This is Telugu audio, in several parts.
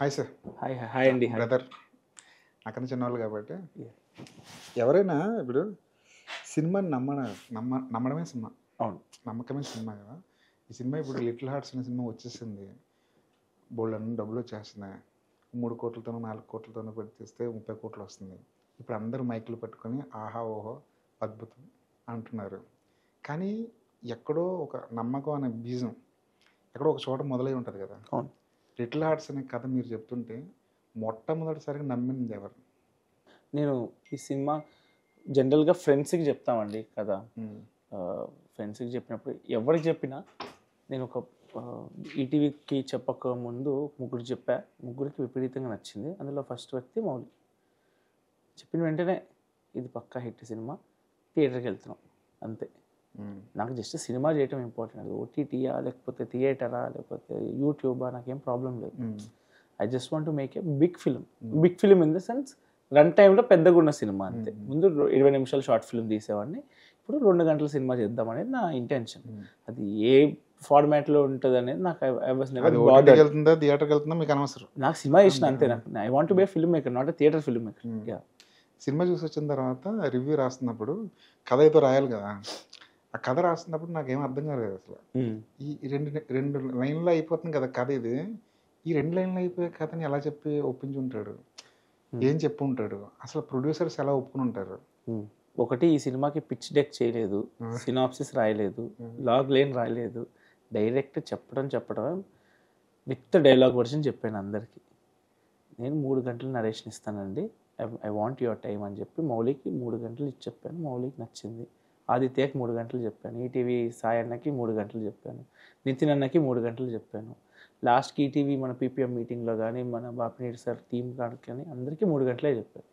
Hi sir. హాయ్ హాయ్ అండి. బ్రదర్ నాకన్నా చిన్నవాళ్ళు కాబట్టి ఎవరైనా ఇప్పుడు సినిమాని నమ్మడమే సినిమా. అవును. నమ్మకమే సినిమా కదా. ఈ సినిమా ఇప్పుడు లిటిల్ హార్ట్స్ అనే సినిమా వచ్చేసింది, బోల్డ్ అన్ని డబ్బులు వచ్చేస్తున్నాయి. 3 కోట్లతోనో 4 కోట్లతోనో పెట్టేస్తే 30 కోట్లు వస్తుంది. ఇప్పుడు అందరూ మైకులు పట్టుకొని ఆహా ఓహో అద్భుతం అంటున్నారు. కానీ ఎక్కడో ఒక నమ్మకం అనే బీజం ఎక్కడో ఒక చోట మొదలై ఉంటుంది కదా. అవును. లిటిల్ హార్ట్స్ అనే కథ మీరు చెప్తుంటే మొట్టమొదటిసారిగా నమ్మింది ఎవరు? నేను ఈ సినిమా జనరల్గా ఫ్రెండ్స్కి చెప్తామండి కదా. ఫ్రెండ్స్కి చెప్పినప్పుడు ఎవరికి చెప్పినా నేను ఒక ఈటీవీకి చెప్పక ముందు ముగ్గురు చెప్పా. ముగ్గురికి విపరీతంగా నచ్చింది. అందులో ఫస్ట్ వ్యక్తి మౌలి. చెప్పిన వెంటనే ఇది పక్కా హిట్ సినిమా, థియేటర్కి వెళ్తున్నాం అంతే. నాకు జస్ట్ సినిమా చేయటం ఇంపార్టెంట్. అది ఓటీటీయా లేకపోతే థియేటరా లేకపోతే యూట్యూబా నాకేం ప్రాబ్లం లేదు. I just want to make a big film in the sense run టైంలో పెద్దగా ఉన్న సినిమా అంతే. ముందు 20 నిమిషాలు షార్ట్ ఫిల్మ్ తీసేవాడిని, ఇప్పుడు 2 గంటల సినిమా చేద్దాం అనేది నా ఇంటెన్షన్. అది ఏ ఫార్మాట్లో ఉంటుంది అనేది నాకు థియేటర్కి వెళ్తుందా మీకు అనవసరం. నాకు సినిమా చేసిన అంతే. నాకు I want to be a film maker, not a theatre film maker. Cinema చూసి వచ్చిన తర్వాత రివ్యూ రాస్తున్నప్పుడు కథ అయితే రాయాలి కదా. ఆ కథ రాస్తున్నప్పుడు నాకేం అర్థం కాలేదు అసలు. ఈ రెండు లైన్లో అయిపోతుంది కదా కథ. ఇది ఈ 2 లైన్లు అయిపోయే కథని ఎలా చెప్పి ఒప్పించి ఉంటాడు, ఏం చెప్పి ఉంటాడు, అసలు ప్రొడ్యూసర్స్ ఎలా ఒప్పుకుని ఉంటారు? ఒకటి, ఈ సినిమాకి పిచ్ డెక్ చేయలేదు, సినాప్సిస్ రాయలేదు, లాగ్ లైన్ రాయలేదు, డైరెక్ట్ చెప్పడం విత్ డైలాగ్ వర్షన్ చెప్పాను అందరికీ. నేను 3 గంటలు నరేషన్ ఇస్తానండి, ఐ వాంట్ యువర్ టైం అని చెప్పి మౌలికి 3 గంటలు ఇచ్చి చెప్పాను. మౌలికి నచ్చింది. ఆదిత్యకి 3 గంటలు చెప్పాను, ఈటీవీ సాయి అన్నకి 3 గంటలు చెప్పాను, నితిన్ అన్నకి 3 గంటలు చెప్పాను. లాస్ట్కి ఈటీవీ మన పీపీఎం మీటింగ్లో కానీ మన బాపినేటి సార్ టీమ్ కానీ అందరికీ 3 గంటలే చెప్పాను.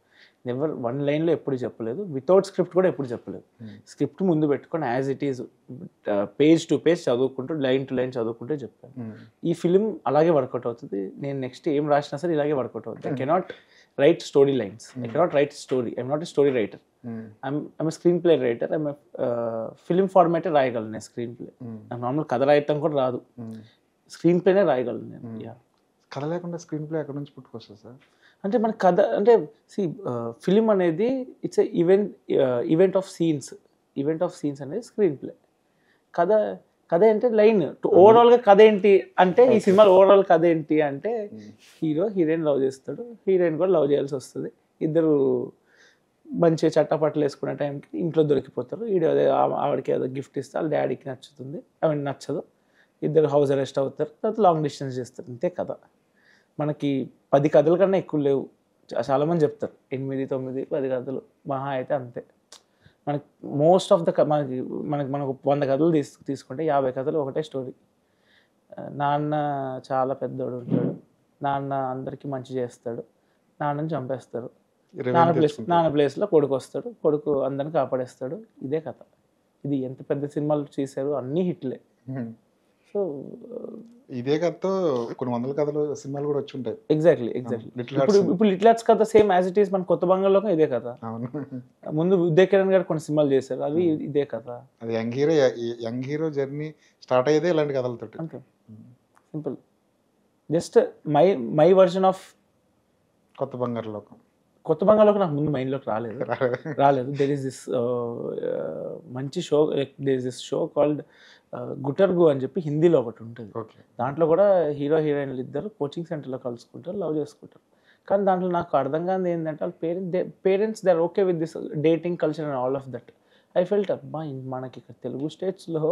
నెవర్ 1 లైన్లో ఎప్పుడు చెప్పలేదు, వితౌట్ స్క్రిప్ట్ కూడా ఎప్పుడు చెప్పలేదు. స్క్రిప్ట్ ముందు పెట్టుకొని as it is page to page చదువుకుంటూ లైన్ టు లైన్ చదువుకుంటూ చెప్పాను. ఈ ఫిలిం అలాగే వర్కౌట్ అవుతుంది. నేను నెక్స్ట్ ఏం రాసినా సరే ఇలాగే వర్కౌట్ అవుతుంది. I cannot write story lines, I cannot write story, I'm not a story writer, I'm screen play writer. I'm film ఫార్మాటే రాయగలను నేను స్క్రీన్ ప్లే. నాకు నార్మల్ కథ రాయటం కూడా రాదు, స్క్రీన్ ప్లేనే రాయగలను నేను. కథ లేకుండా స్క్రీన్ ప్లే ఎక్కడి నుంచి పుట్టుకొస్తుంది సార్? అంటే మన కథ అంటే ఫిలిం అనేది ఇట్స్ ఈవెంట్ ఆఫ్ సీన్స్ అనేది స్క్రీన్ ప్లే. కథ అంటే లైన్ ఓవరాల్గా కథ ఏంటి అంటే, ఈ సినిమాలో ఓవరాల్ కథ ఏంటి అంటే హీరో హీరోయిన్ లవ్ చేస్తాడు, హీరోయిన్ కూడా లవ్ చేయాల్సి వస్తుంది. ఇద్దరు మంచిగా చట్టపట్టలు వేసుకునే టైంకి ఇంట్లో దొరికిపోతారు. ఆవిడకి ఏదో గిఫ్ట్ ఇస్తే వాళ్ళ డాడీకి నచ్చుతుంది, ఆవిడ నచ్చదు. ఇద్దరు హౌస్ అరెస్ట్ అవుతారు, తర్వాత లాంగ్ డిస్టెన్స్ చేస్తారు. అంతే కథ. మనకి 10 కథల కన్నా ఎక్కువ లేవు. చాలామంది చెప్తారు 8, 9, 10 కథలు మహా అయితే అంతే. మనకి మోస్ట్ ఆఫ్ ద మనకు 100 కథలు తీసుకుంటే 50 కథలు ఒకటే స్టోరీ. నాన్న చాలా పెద్దోడు ఉంటాడు, నాన్న అందరికీ మంచి చేస్తాడు, నాన్నని చంపేస్తారు. నాన్న ప్లేస్లో కొడుకు వస్తాడు, కొడుకు అందరిని కాపాడేస్తాడు. ఇదే కథ. ఇది ఎంత పెద్ద సినిమాలు చేశారు, అన్నీ హిట్లే. సో ఇదే కథతో కొన్ని 100 కథలు సినిమాలు కూడా వచ్చి ఉంటాయి. ఎగ్జాక్ట్లీ. ఇప్పుడు లిటిల్ హార్ట్స్ కథ సేమ్ యాజ్ ఇట్ ఈస్. మన కొత్త బంగాళలోకం ఇదే కథ. ముందు ఉదయ్ కిరణ్ గారు కొన్ని సినిమాలు చేశారు, అవి ఇదే కథ. అది యంగ్ హీరో జర్నీ స్టార్ట్ అయ్యేదే ఇలాంటి కథలతో. అంతే, సింపుల్. జస్ట్ మై వర్జన్ ఆఫ్ కొత్త బంగాళలోకం. కొత్త బంగాళలోకం నాకు ముందు మైండ్లోకి రాలేదు. దెర్ ఈస్ దిస్ మంచి show, there is this show called Gutargu అని చెప్పి హిందీలో ఒకటి ఉంటుంది. దాంట్లో కూడా హీరో హీరోయిన్లు ఇద్దరు కోచింగ్ సెంటర్లో కలుసుకుంటారు, లవ్ చేసుకుంటారు. కానీ దాంట్లో నాకు అర్థం కాదు ఏంటంటే వాళ్ళ parents they are okay with this dating culture and all of that. I felt అబ్బా, మనకి ఇక్కడ తెలుగు స్టేట్స్లో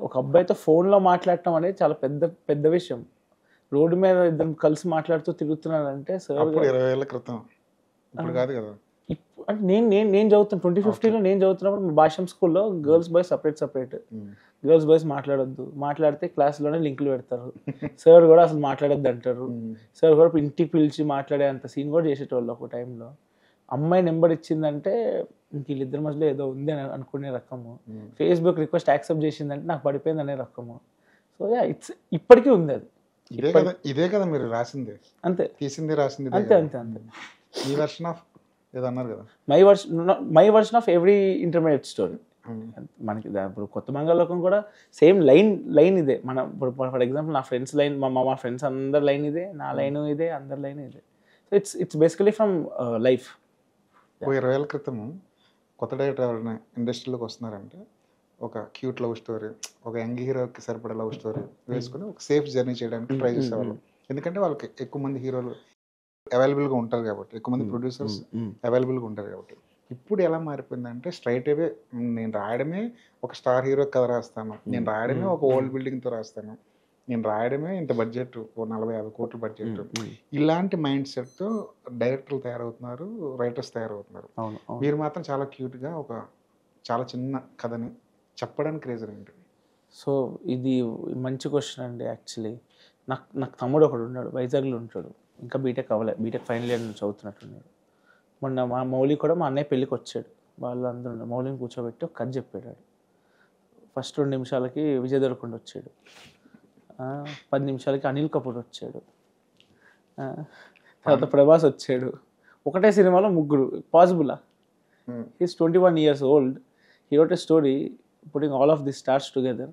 ఒక అబ్బాయితో ఫోన్లో మాట్లాడటం అనేది చాలా పెద్ద విషయం. రోడ్డు మీద ఇద్దరు కలిసి మాట్లాడుతూ తిరుగుతున్నారంటే సార్ 20 ఏళ్ల క్రితం, ఇప్పుడు కాదు కదా. అంటే నేను చదువుతాను 2015లో నేను చదువుతున్నప్పుడు మా భాషం స్కూల్లో girls boys separate. Girls boys మాట్లాడొద్దు, మాట్లాడితే క్లాస్లోనే లింకులు పెడతారు. సార్ కూడా అసలు మాట్లాడొద్దు అంటారు. సార్ కూడా ఇంటికి పిలిచి మాట్లాడే అంత సీన్ కూడా చేసేటోళ్ళు ఒక టైంలో. అమ్మాయి నెంబర్ ఇచ్చిందంటే వీళ్ళిద్దరి మధ్యలో ఏదో ఉంది అని అనుకునే రకము. ఫేస్బుక్ రిక్వెస్ట్ యాక్సెప్ట్ చేసిందంటే నాకు పడిపోయింది అనే రకము. సో ఇట్స్ ఇప్పటికీ ఉంది అది. ఇదే కదా మీరు రాసింది, అంతే తీసింది, రాసింది అంతే. ఈ వెర్షన్ ఆఫ్ ఏదో అన్నారు కదా, my version of every intermediate story. మనకి ఇప్పుడు కొత్త మంగళలోకం కూడా సేమ్ లైన్ ఇదే. మన ఇప్పుడు ఫర్ ఎగ్జాంపుల్ నా ఫ్రెండ్స్ లైన్, మా ఫ్రెండ్స్ అందరి లైన్ ఇదే, నా లైన్ ఇదే, అందరి లైన్ ఇదే. So it's basically from life. ఓ 20 ఏళ్ళ క్రితం కొత్త డైరెక్టర్ ఎవరైనా ఇండస్ట్రీలోకి వస్తున్నారంటే ఒక క్యూట్ లవ్ స్టోరీ, ఒక యంగ్ హీరోకి సరిపడే లవ్ స్టోరీ వేసుకుని ఒక సేఫ్ జర్నీ చేయడానికి ట్రై చేసేవాళ్ళం. ఎందుకంటే వాళ్ళకి ఎక్కువ మంది హీరోలు అవైలబుల్గా ఉంటారు కాబట్టి, ఎక్కువ మంది ప్రొడ్యూసర్స్ అవైలబుల్గా ఉంటారు కాబట్టి. ఇప్పుడు ఎలా మారిపోయిందంటే స్ట్రైట్ అవే నేను రాయడమే ఒక స్టార్ హీరో కథ రాస్తాను, నేను రాయడమే ఒక ఓల్డ్ బిల్డింగ్తో రాస్తాను, నేను రాయడమే ఇంత బడ్జెట్, ఓ 40-50 కోట్ల బడ్జెట్, ఇలాంటి మైండ్ సెట్తో డైరెక్టర్లు తయారవుతున్నారు, రైటర్స్ తయారవుతున్నారు. మీరు మాత్రం చాలా క్యూట్గా ఒక చాలా చిన్న కథని చెప్పడానికి రీజన్ ఏంటి? సో ఇది మంచి క్వశ్చన్ అండి. యాక్చువల్లీ నాకు తమ్ముడు ఒకడు ఉన్నాడు, వైజాగ్లో ఉంటాడు, ఇంకా బీటెక్ అవ్వలేదు, బీటెక్ ఫైనల్ ఇయర్ నుంచి చదువుతున్నట్టున్నాడు. మొన్న మా మౌలి కూడా మా అన్నయ్య పెళ్ళికి వచ్చాడు, వాళ్ళందరూ మౌలిని కూర్చోబెట్టి ఒక కథ చెప్పాడు. ఫస్ట్ 2 నిమిషాలకి విజయ్ దేవరకొండ వచ్చాడు, 10 నిమిషాలకి అనిల్ కపూర్ వచ్చాడు, తర్వాత ప్రభాస్ వచ్చాడు. ఒకటే సినిమాలో ముగ్గురు పాసిబులా? He's 21 years old. He wrote a story putting all of these stars together.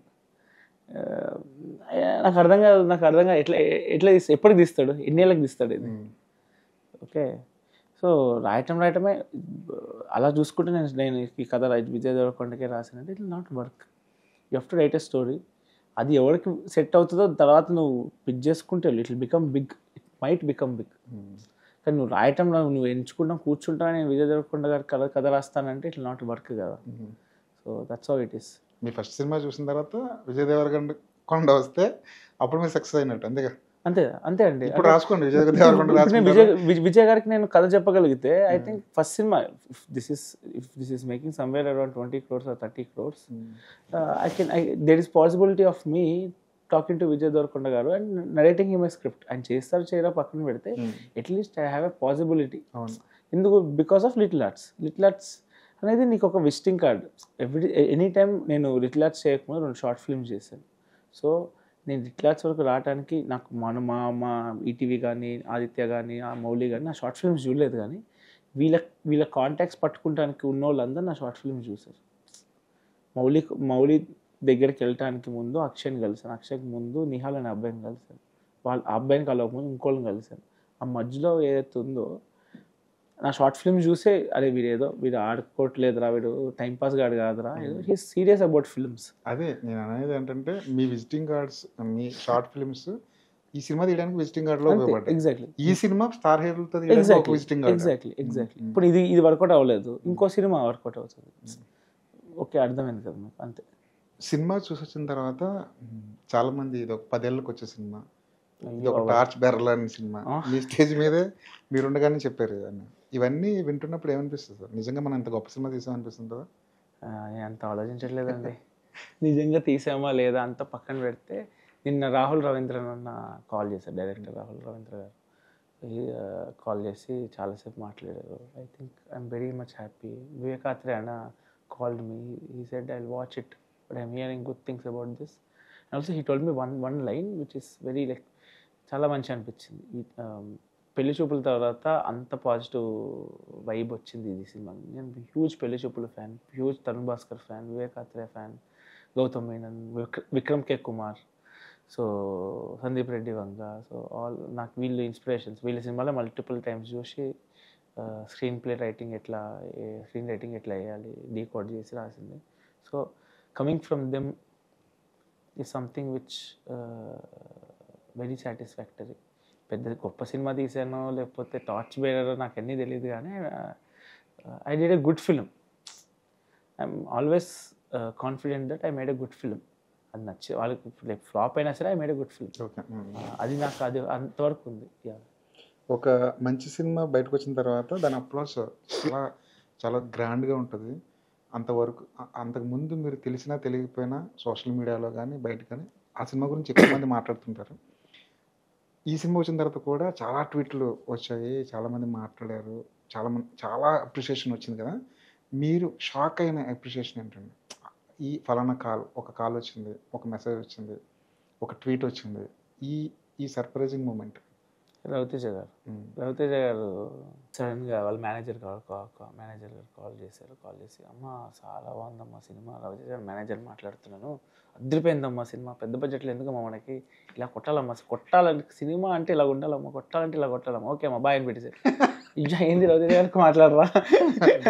నాకు అర్థం కాదు ఎట్లా ఎప్పటికి తీస్తాడు, ఎన్నేళ్ళకి తీస్తాడు ఇది? ఓకే, సో రాయటమే అలా చూసుకుంటే నేను ఈ కథ విజయ్ దేవరకొండకే రాసానంటే it will not work. You have to write a story. అది ఎవరికి సెట్ అవుతుందో తర్వాత నువ్వు పిక్ చేసుకుంటే it will become big, it might become big. కానీ నువ్వు రాయటంలో నువ్వు ఎంచుకుంటాం కూర్చుంటా, నేను విజయ్ దేవరకొండ గారి కథ రాస్తానంటే ఇట్ విల్ నాట్ వర్క్ కదా. So that's how it is. Me first cinema చూసిన తర్వాత విజయ్ దేవరకొండ వస్తే అప్పుడు మీరు సక్సెస్ అయినట్టు, అంతేగా? అంతే అండి. ఇప్పుడు రాసుకోండి విజయ్ దేవరకొండ. విజయ్ గారికి నేను కథ చెప్పగలిగితే I think first cinema if this is making somewhere around 20 crores or 30 crores, there is possibility of me talking to Vijay Deverakonda garu and narrating him a script. ఆయన చేస్తారు చేయరా పక్కన పెడితే at least I have a possibility. ఎందుకు? బికాస్ ఆఫ్ లిటిల్ ఆర్ట్స్ అనేది నీకు ఒక విజిటింగ్ కార్డ్. ఎనీ టైం నేను లిటిల్ ఆర్ట్స్ చేయకముందు 2 షార్ట్ ఫిల్మ్స్ చేశాను. సో నేను లిటిల్ ఆర్ట్స్ వరకు రావడానికి నాకు మా ఈటీవీ కానీ, ఆదిత్య కానీ, ఆ మౌలి కానీ నా షార్ట్ ఫిల్మ్స్ చూడలేదు. కానీ వీళ్ళ కాంటాక్ట్స్ పట్టుకుంటానికి ఉన్న వాళ్ళందరూ నా షార్ట్ ఫిల్మ్స్ చూశారు. మౌలి దగ్గరికి వెళ్ళటానికి ముందు అక్షయ్ని కలిసాను, అక్షయ్కి ముందు నిహాల్ అనే అబ్బాయిని కలిసాను, ఆ అబ్బాయిని కలవకముందు ఇంకోళ్ళని కలిసాను. ఆ మధ్యలో ఏదైతే ఉందో నా షార్ట్ ఫిల్మ్ చూసే అరే వీడు ఆడుకోవట్లేదురా, వీడు టైంపాస్ గాడు కాదురా, హీ సీరియస్ అబౌట్ ఫిల్మ్స్. అదే నేను అనేది ఏంటంటే మీ విజిటింగ్ కార్డ్స్, మీ షార్ట్ ఫిల్మ్స్ ఈ సినిమా తీయడానికి విజిటింగ్ కార్డ్ లో ఉపయోగపడ్డాయి. ఎగ్జాక్ట్లీ. ఈ సినిమా స్టార్ హీరోలతో విజిటింగ్ కార్డ్. ఎగ్జాక్ట్లీ. ఇప్పుడు ఇది వర్కౌట్ అవ్వలేదు, ఇంకో సినిమా వర్కౌట్ అవుతుంది. ఓకే, అర్థమైంది కదా మీకు. అంతే. సినిమా చూసి వచ్చిన తర్వాత చాలా మంది ఇది ఒక 10 ఏళ్ళకి వచ్చే సినిమా, ఇది ఒక టార్చ్ బెర్రల్ అనే సినిమా, మీ స్టేజ్ మీదే మీరు ఉండగానే చెప్పారు ఇవన్నీ. ఇవన్నీ వింటున్నప్పుడు ఏమనిపిస్తుంది సార్? నిజంగా మనం ఇంత గొప్ప సినిమా తీసాం అనిపిస్తుందా? అంత ఆలోచించట్లేదండి. నిజంగా తీసామా లేదా అంత పక్కన పెడితే, నిన్న రాహుల్ రవీంద్రన్ అన్న కాల్ చేశారు, డైరెక్టర్ రాహుల్ రవీంద్ర గారు. కాల్ చేసి చాలాసేపు మాట్లాడారు. I think I'm very much happy. Vivek Athreya అన్న called me. He said I will watch it but I'm hearing good things about this. And also he told me one line which is very చాలా మంచి అనిపించింది. పెళ్లి చూపుల తర్వాత అంత పాజిటివ్ వైబ్ వచ్చింది ఇది సినిమా. నేను హ్యూజ్ పెళ్లి చూపుల fan, huge Tharun Bhascker fan, Vivek Athreya fan, Gautham Menon, Vikram K Kumar, so Sandeep Reddy Vanga, so నాకు వీళ్ళు ఇన్స్పిరేషన్స్. వీళ్ళ సినిమాలో మల్టిపుల్ టైమ్స్ చూసి స్క్రీన్ రైటింగ్ ఎట్లా వేయాలి డీకోడ్ చేసి రాసింది. So coming from them is something which very satisfactory. పెద్ద గొప్ప సినిమా తీసానో లేకపోతే టార్చ్ బేరరో నాకు అన్నీ తెలియదు, కానీ I did a good film. I'm always confident that I made a good film. అది నచ్చి వాళ్ళకి ఫ్లాప్ అయినా సరే I made a good film. అది నాకు అది అంతవరకు ఉంది. ఒక మంచి సినిమా బయటకు వచ్చిన తర్వాత దాని అప్రోచ్ చాలా గ్రాండ్గా ఉంటుంది. అంతకుముందు మీరు తెలిసినా తెలియకపోయినా సోషల్ మీడియాలో కానీ బయట కానీ ఆ సినిమా గురించి ఎక్కువ మంది మాట్లాడుతుంటారు. ఈ సినిమా వచ్చిన తర్వాత కూడా చాలా ట్వీట్లు వచ్చాయి, చాలామంది మాట్లాడారు, చాలా అప్రిషియేషన్ వచ్చింది కదా. మీరు షాక్ అయిన అప్రిషియేషన్ ఏంటండి? ఈ ఫలానా ఒక కాల్ వచ్చింది, ఒక మెసేజ్ వచ్చింది, ఒక ట్వీట్ వచ్చింది, ఈ సర్ప్రైజింగ్ మూమెంట్. రవితేజ గారు రవితేజ గారు సడన్గా వాళ్ళ మేనేజర్ గారు కాల్ చేశారు. కాల్ చేసి అమ్మ చాలా బాగుందమ్మా సినిమా, రవితేజ గారు మేనేజర్ మాట్లాడుతున్నాను, అదిరిపోయిందమ్మా సినిమా, పెద్ద బడ్జెట్లో ఎందుకమ్మా మనకి, ఇలా కొట్టాలమ్మా, కొట్టాలంటే సినిమా అంటే ఇలా ఉండాలమ్మా, కొట్టాలంటే ఇలా కొట్టాలమ్మా, ఓకే అమ్మా బాయ్ అని పెట్టేసారు. ఇంకా ఏంది రవితేజ గారికి మాట్లాడరా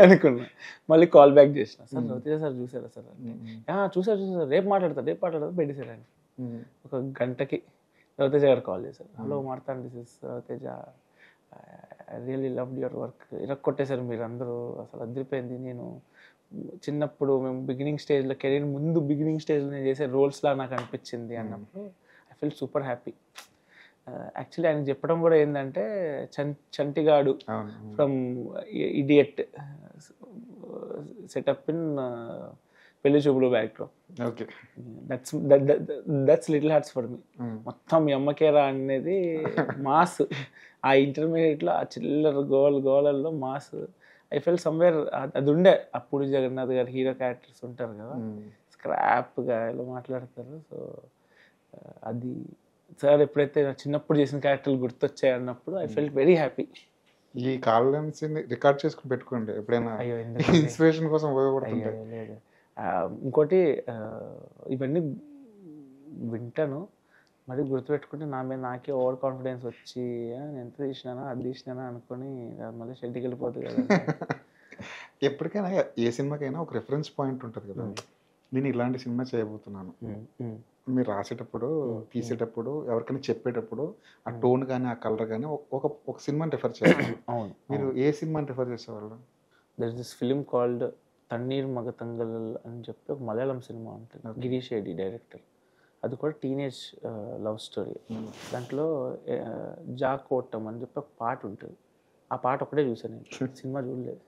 అనుకున్నా. మళ్ళీ కాల్ బ్యాక్ చేసిన, సార్ రవితేజ సార్ చూసారా సార్ అంటే చూసారు రేపు మాట్లాడతారు పెట్టేశారండి. ఒక గంటకి రవితేజ గారు కాల్ చేశారు. హలో మాట్లాడండి, this is Ravi Teja, I really loved your work, కొట్టేశారు మీరు అందరూ, అసలు అదిరిపోయింది. నేను చిన్నప్పుడు మేము బిగినింగ్ స్టేజ్లో, కెరీర్ ముందు బిగినింగ్ స్టేజ్లో నేను చేసే రోల్స్లా నాకు అనిపించింది అన్నప్పుడు I feel super happy. Actually ఆయన చెప్పడం కూడా ఏంటంటే Chantigadu from idiot setup in పెళ్లి చూపులు backdrop. Okay, that's little hearts for me. మొత్తం మీ అమ్మకేరా అనేది మాస్. ఆ ఇంటర్మీడియట్లో ఆ చిల్లర గోలల్లో మాస్. ఐ ఫెల్ సమ్వేర్ అది ఉండే. అప్పుడు జగన్నాథ్ గారు హీరో క్యారెక్టర్స్ ఉంటారు కదా, స్క్రాప్గా ఇలా మాట్లాడతారు. సో అది సార్ ఎప్పుడైతే చిన్నప్పుడు చేసిన క్యారెక్టర్లు గుర్తొచ్చాయి అన్నప్పుడు ఐ ఫెల్ట్ వెరీ హ్యాపీ. ఈ కాల్ లెన్స్ని రికార్డ్ చేసుకుని పెట్టుకోండి ఎప్పుడైనా, ఇన్స్పిరేషన్ కోసం ఉపయోగపడుతుంది. లేదు ఇంకోటి ఇవన్నీ వింటాను, మరి గుర్తుపెట్టుకుంటే నా మీద నాకే ఓవర్ కాన్ఫిడెన్స్ వచ్చి నేను ఎంత తీసినానా అది తీసినానా అనుకుని మళ్ళీ షెడ్కి వెళ్ళిపోతుంది కదా. ఎప్పటికైనా ఏ సినిమాకైనా ఒక రెఫరెన్స్ పాయింట్ ఉంటుంది కదా, నేను ఇలాంటి సినిమా చేయబోతున్నాను. మీరు రాసేటప్పుడు తీసేటప్పుడు ఎవరికైనా చెప్పేటప్పుడు ఆ టోన్ కానీ ఆ కలర్ కానీ ఒక సినిమాని రిఫర్ చేయాలి. మీరు ఏ సినిమాని రిఫర్ చేసేవాళ్ళు? There is this film called Thanneer Magathangal అని చెప్పి ఒక మలయాళం సినిమా ఉంటుంది, గిరీష్ రెడ్డి డైరెక్టర్. అది కూడా టీనేజ్ లవ్ స్టోరీ. దాంట్లో జాకోటం అని చెప్పి ఒక పాట ఉంటుంది. ఆ పాట ఒకటే చూసాను నేను, సినిమా చూడలేదు.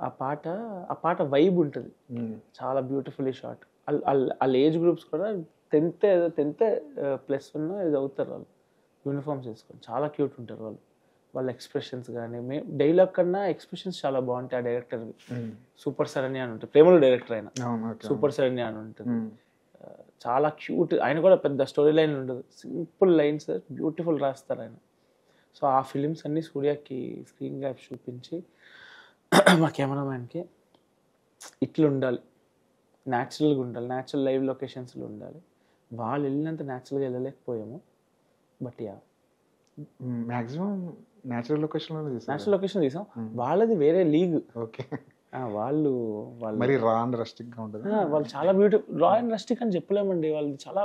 ఆ పాట వైబ్ ఉంటుంది, చాలా బ్యూటిఫుల్లీ షార్ట్. వాళ్ళ ఏజ్ గ్రూప్స్ కూడా 10th +1 ఇది అవుతారు వాళ్ళు, యూనిఫామ్స్ వేసుకొని చాలా క్యూట్ ఉంటారు వాళ్ళు. వాళ్ళ ఎక్స్ప్రెషన్స్ కానీ డైలాగ్ కన్నా ఎక్స్ప్రెషన్స్ చాలా బాగుంటాయి ఆ డైరెక్టర్వి. సూపర్ శరణ్య అని ఉంటుంది, ప్రేమలో డైరెక్టర్ ఆయన, సూపర్ శరణ్య అని ఉంటుంది. చాలా క్యూట్. ఆయన కూడా పెద్ద స్టోరీ లైన్ ఉండదు, సింపుల్ లైన్స్ బ్యూటిఫుల్ రాస్తారు ఆయన. సో ఆ ఫిలిమ్స్ అన్నీ సూర్యకి స్క్రీన్ గ్యాప్ చూపించి మా కెమెరామ్యాన్కి ఇట్లా ఉండాలి, న్యాచురల్గా ఉండాలి, న్యాచురల్ లైవ్ లొకేషన్స్లో ఉండాలి. వాళ్ళు వెళ్ళినంత న్యాచురల్గా వెళ్ళలేకపోయాము, but yeah maximum natural location తీసాం. వాళ్ళది వేరే లీగ్. ఓకే, వాళ్ళు మరి రా అండ్ రస్టిక్గా ఉంటుంది. వాళ్ళు చాలా బ్యూటిఫుల్, రా అండ్ రస్టిక్ అని చెప్పలేమండి, వాళ్ళది చాలా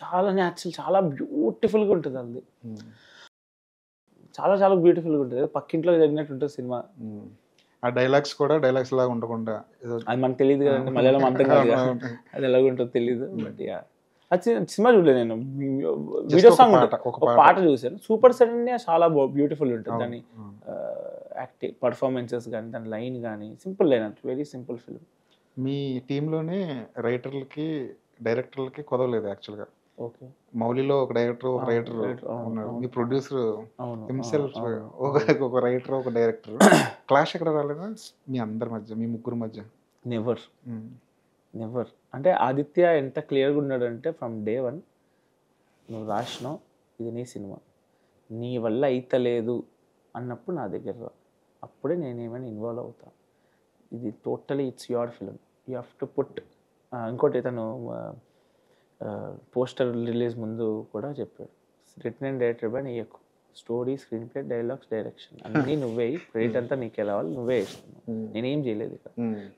చాలా న్యాచురల్, చాలా బ్యూటిఫుల్గా ఉంటుంది. వాళ్ళది చాలా చాలా బ్యూటిఫుల్గా ఉంటుంది, పక్కింట్లో జరిగినట్టు ఉంటుంది సినిమా. ఆ డైలాగ్స్ కూడా డైలాగ్స్ లాగా ఉండకుండా, అది మనకు తెలియదు కదండి, మలయాళం అంతం కాదు కదా, అది ఎలాగుంటుందో తెలియదు. బట్ యా అది సినిమా చూడలేదు నేను, వీడియో సాంగ్ ఒక పాట చూసాను. సూపర్ శరణ్య చాలా బ్యూటిఫుల్ ఉంటుంది, దాని యాక్టింగ్ పర్ఫార్మెన్సెస్ కానీ దాని లైన్ కానీ simple line, very simple film. మీ టీంలోనే రైటర్లకి డైరెక్టర్లకి కుదవలేదు యాక్చువల్గా. ఓకే, మౌలిలో ఒక రైటర్ ఉన్నాడు, మీ ప్రొడ్యూసర్ హిమ్సెల్ఫ్ ఒక రైటర్ ఒక డైరెక్టర్. క్లాష్ ఎక్కడ రాలేదా మీ అందరి మధ్య, మీ ముగ్గురు మధ్య? నెవర్. అంటే ఆదిత్య ఎంత క్లియర్గా ఉన్నాడంటే ఫ్రమ్ డే 1 నువ్వు రాసినావు, ఇది నీ సినిమా, నీ వల్ల అయితలేదు అన్నప్పుడు నా దగ్గర రా, అప్పుడే నేనేమైనా ఇన్వాల్వ్ అవుతాను. ఇది totally it's your film, you have to put. ఇంకోటి తను పోస్టర్ రిలీజ్ ముందు కూడా చెప్పాడు, రిటన్ అండ్ డైరెక్టెడ్ బై నీకు, story, screen play, dialogues, direction అన్నీ నువ్వే, క్రెడిట్ అంతా నీకు ఎలా వాళ్ళు నువ్వే ఇస్తున్నావు, నేనేం చేయలేదు ఇక్కడ.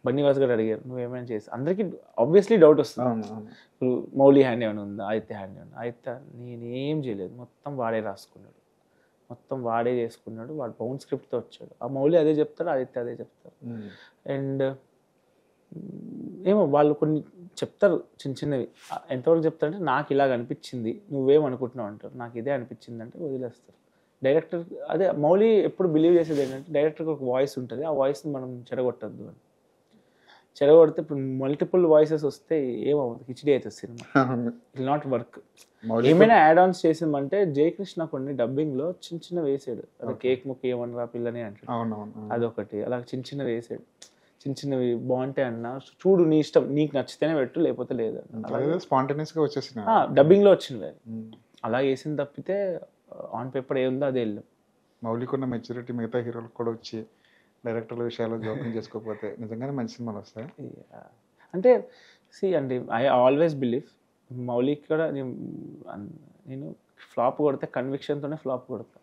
బన్నీవాస్ గారు అడిగారు నువ్వేమైనా చేసి, అందరికీ ఆబ్వియస్లీ డౌట్ వస్తుంది, ఇప్పుడు మౌలి హ్యాండ్ ఏమైనా ఉందా, ఆదిత్య హ్యాండ్ ఏమైనా, ఆదిత్య నేనేం చేయలేదు, మొత్తం వాడే రాసుకున్నాడు, మొత్తం వాడే చేసుకున్నాడు, వాడు బౌండ్ స్క్రిప్ట్తో వచ్చాడు. ఆ మౌలి అదే చెప్తాడు, ఆదిత్య అదే చెప్తారు. అండ్ ఏమో వాళ్ళు కొన్ని చెప్తారు చిన్న చిన్నవి, ఎంతవరకు చెప్తారంటే నాకు ఇలాగ అనిపించింది, నువ్వేమనుకుంటున్నావు అంటారు, నాకు ఇదే అనిపించింది అంటే వదిలేస్తారు. డైరెక్టర్ అదే మౌలి ఎప్పుడు బిలీవ్ చేసేది ఏంటంటే డైరెక్టర్కి ఒక వాయిస్ ఉంటుంది, ఆ వాయిస్ని మనం చెడగొట్టద్దు అని. చెడగొడితే ఇప్పుడు మల్టిపుల్ వాయిసెస్ వస్తే ఏమవుతుంది, కిచిడి అవుతుంది సినిమా, ఇట్ నాట్ వర్క్. ఏమైనా యాడ్ ఆన్స్ చేసామంటే జయకృష్ణ కొన్ని డబ్బింగ్లో చిన్న చిన్న వేసాడు, అదే కేక్ ముక్క ఏమన్నా పిల్లని అంటాడు, అదొకటి అలా చిన్న చిన్న వేసాడు, చిన్న చిన్నవి బాగుంటాయి అన్న, చూడు నీ ఇష్టం, నీకు నచ్చితేనే పెట్టు లేకపోతే లేదు, స్పాంటేనియస్గా వచ్చేసిన డబ్బింగ్లో వచ్చింది అలా వేసింది తప్పితే ఆన్ పేపర్ ఏ ఉందో అదే వెళ్ళాం. మౌలికున్న మెచ్యూరిటీ మిగతా హీరోలకు కూడా వచ్చి డైరెక్టర్ల విషయాల్లో జోక్యం చేసుకోకపోతే నిజంగానే మంచి సినిమాలు వస్తాయి. అంటే అండి ఐ ఆల్వేస్ బిలీవ్ మౌలిక్ కూడా నేను ఫ్లాప్ కొడితే కన్విక్షన్తోనే ఫ్లాప్ కొడతా.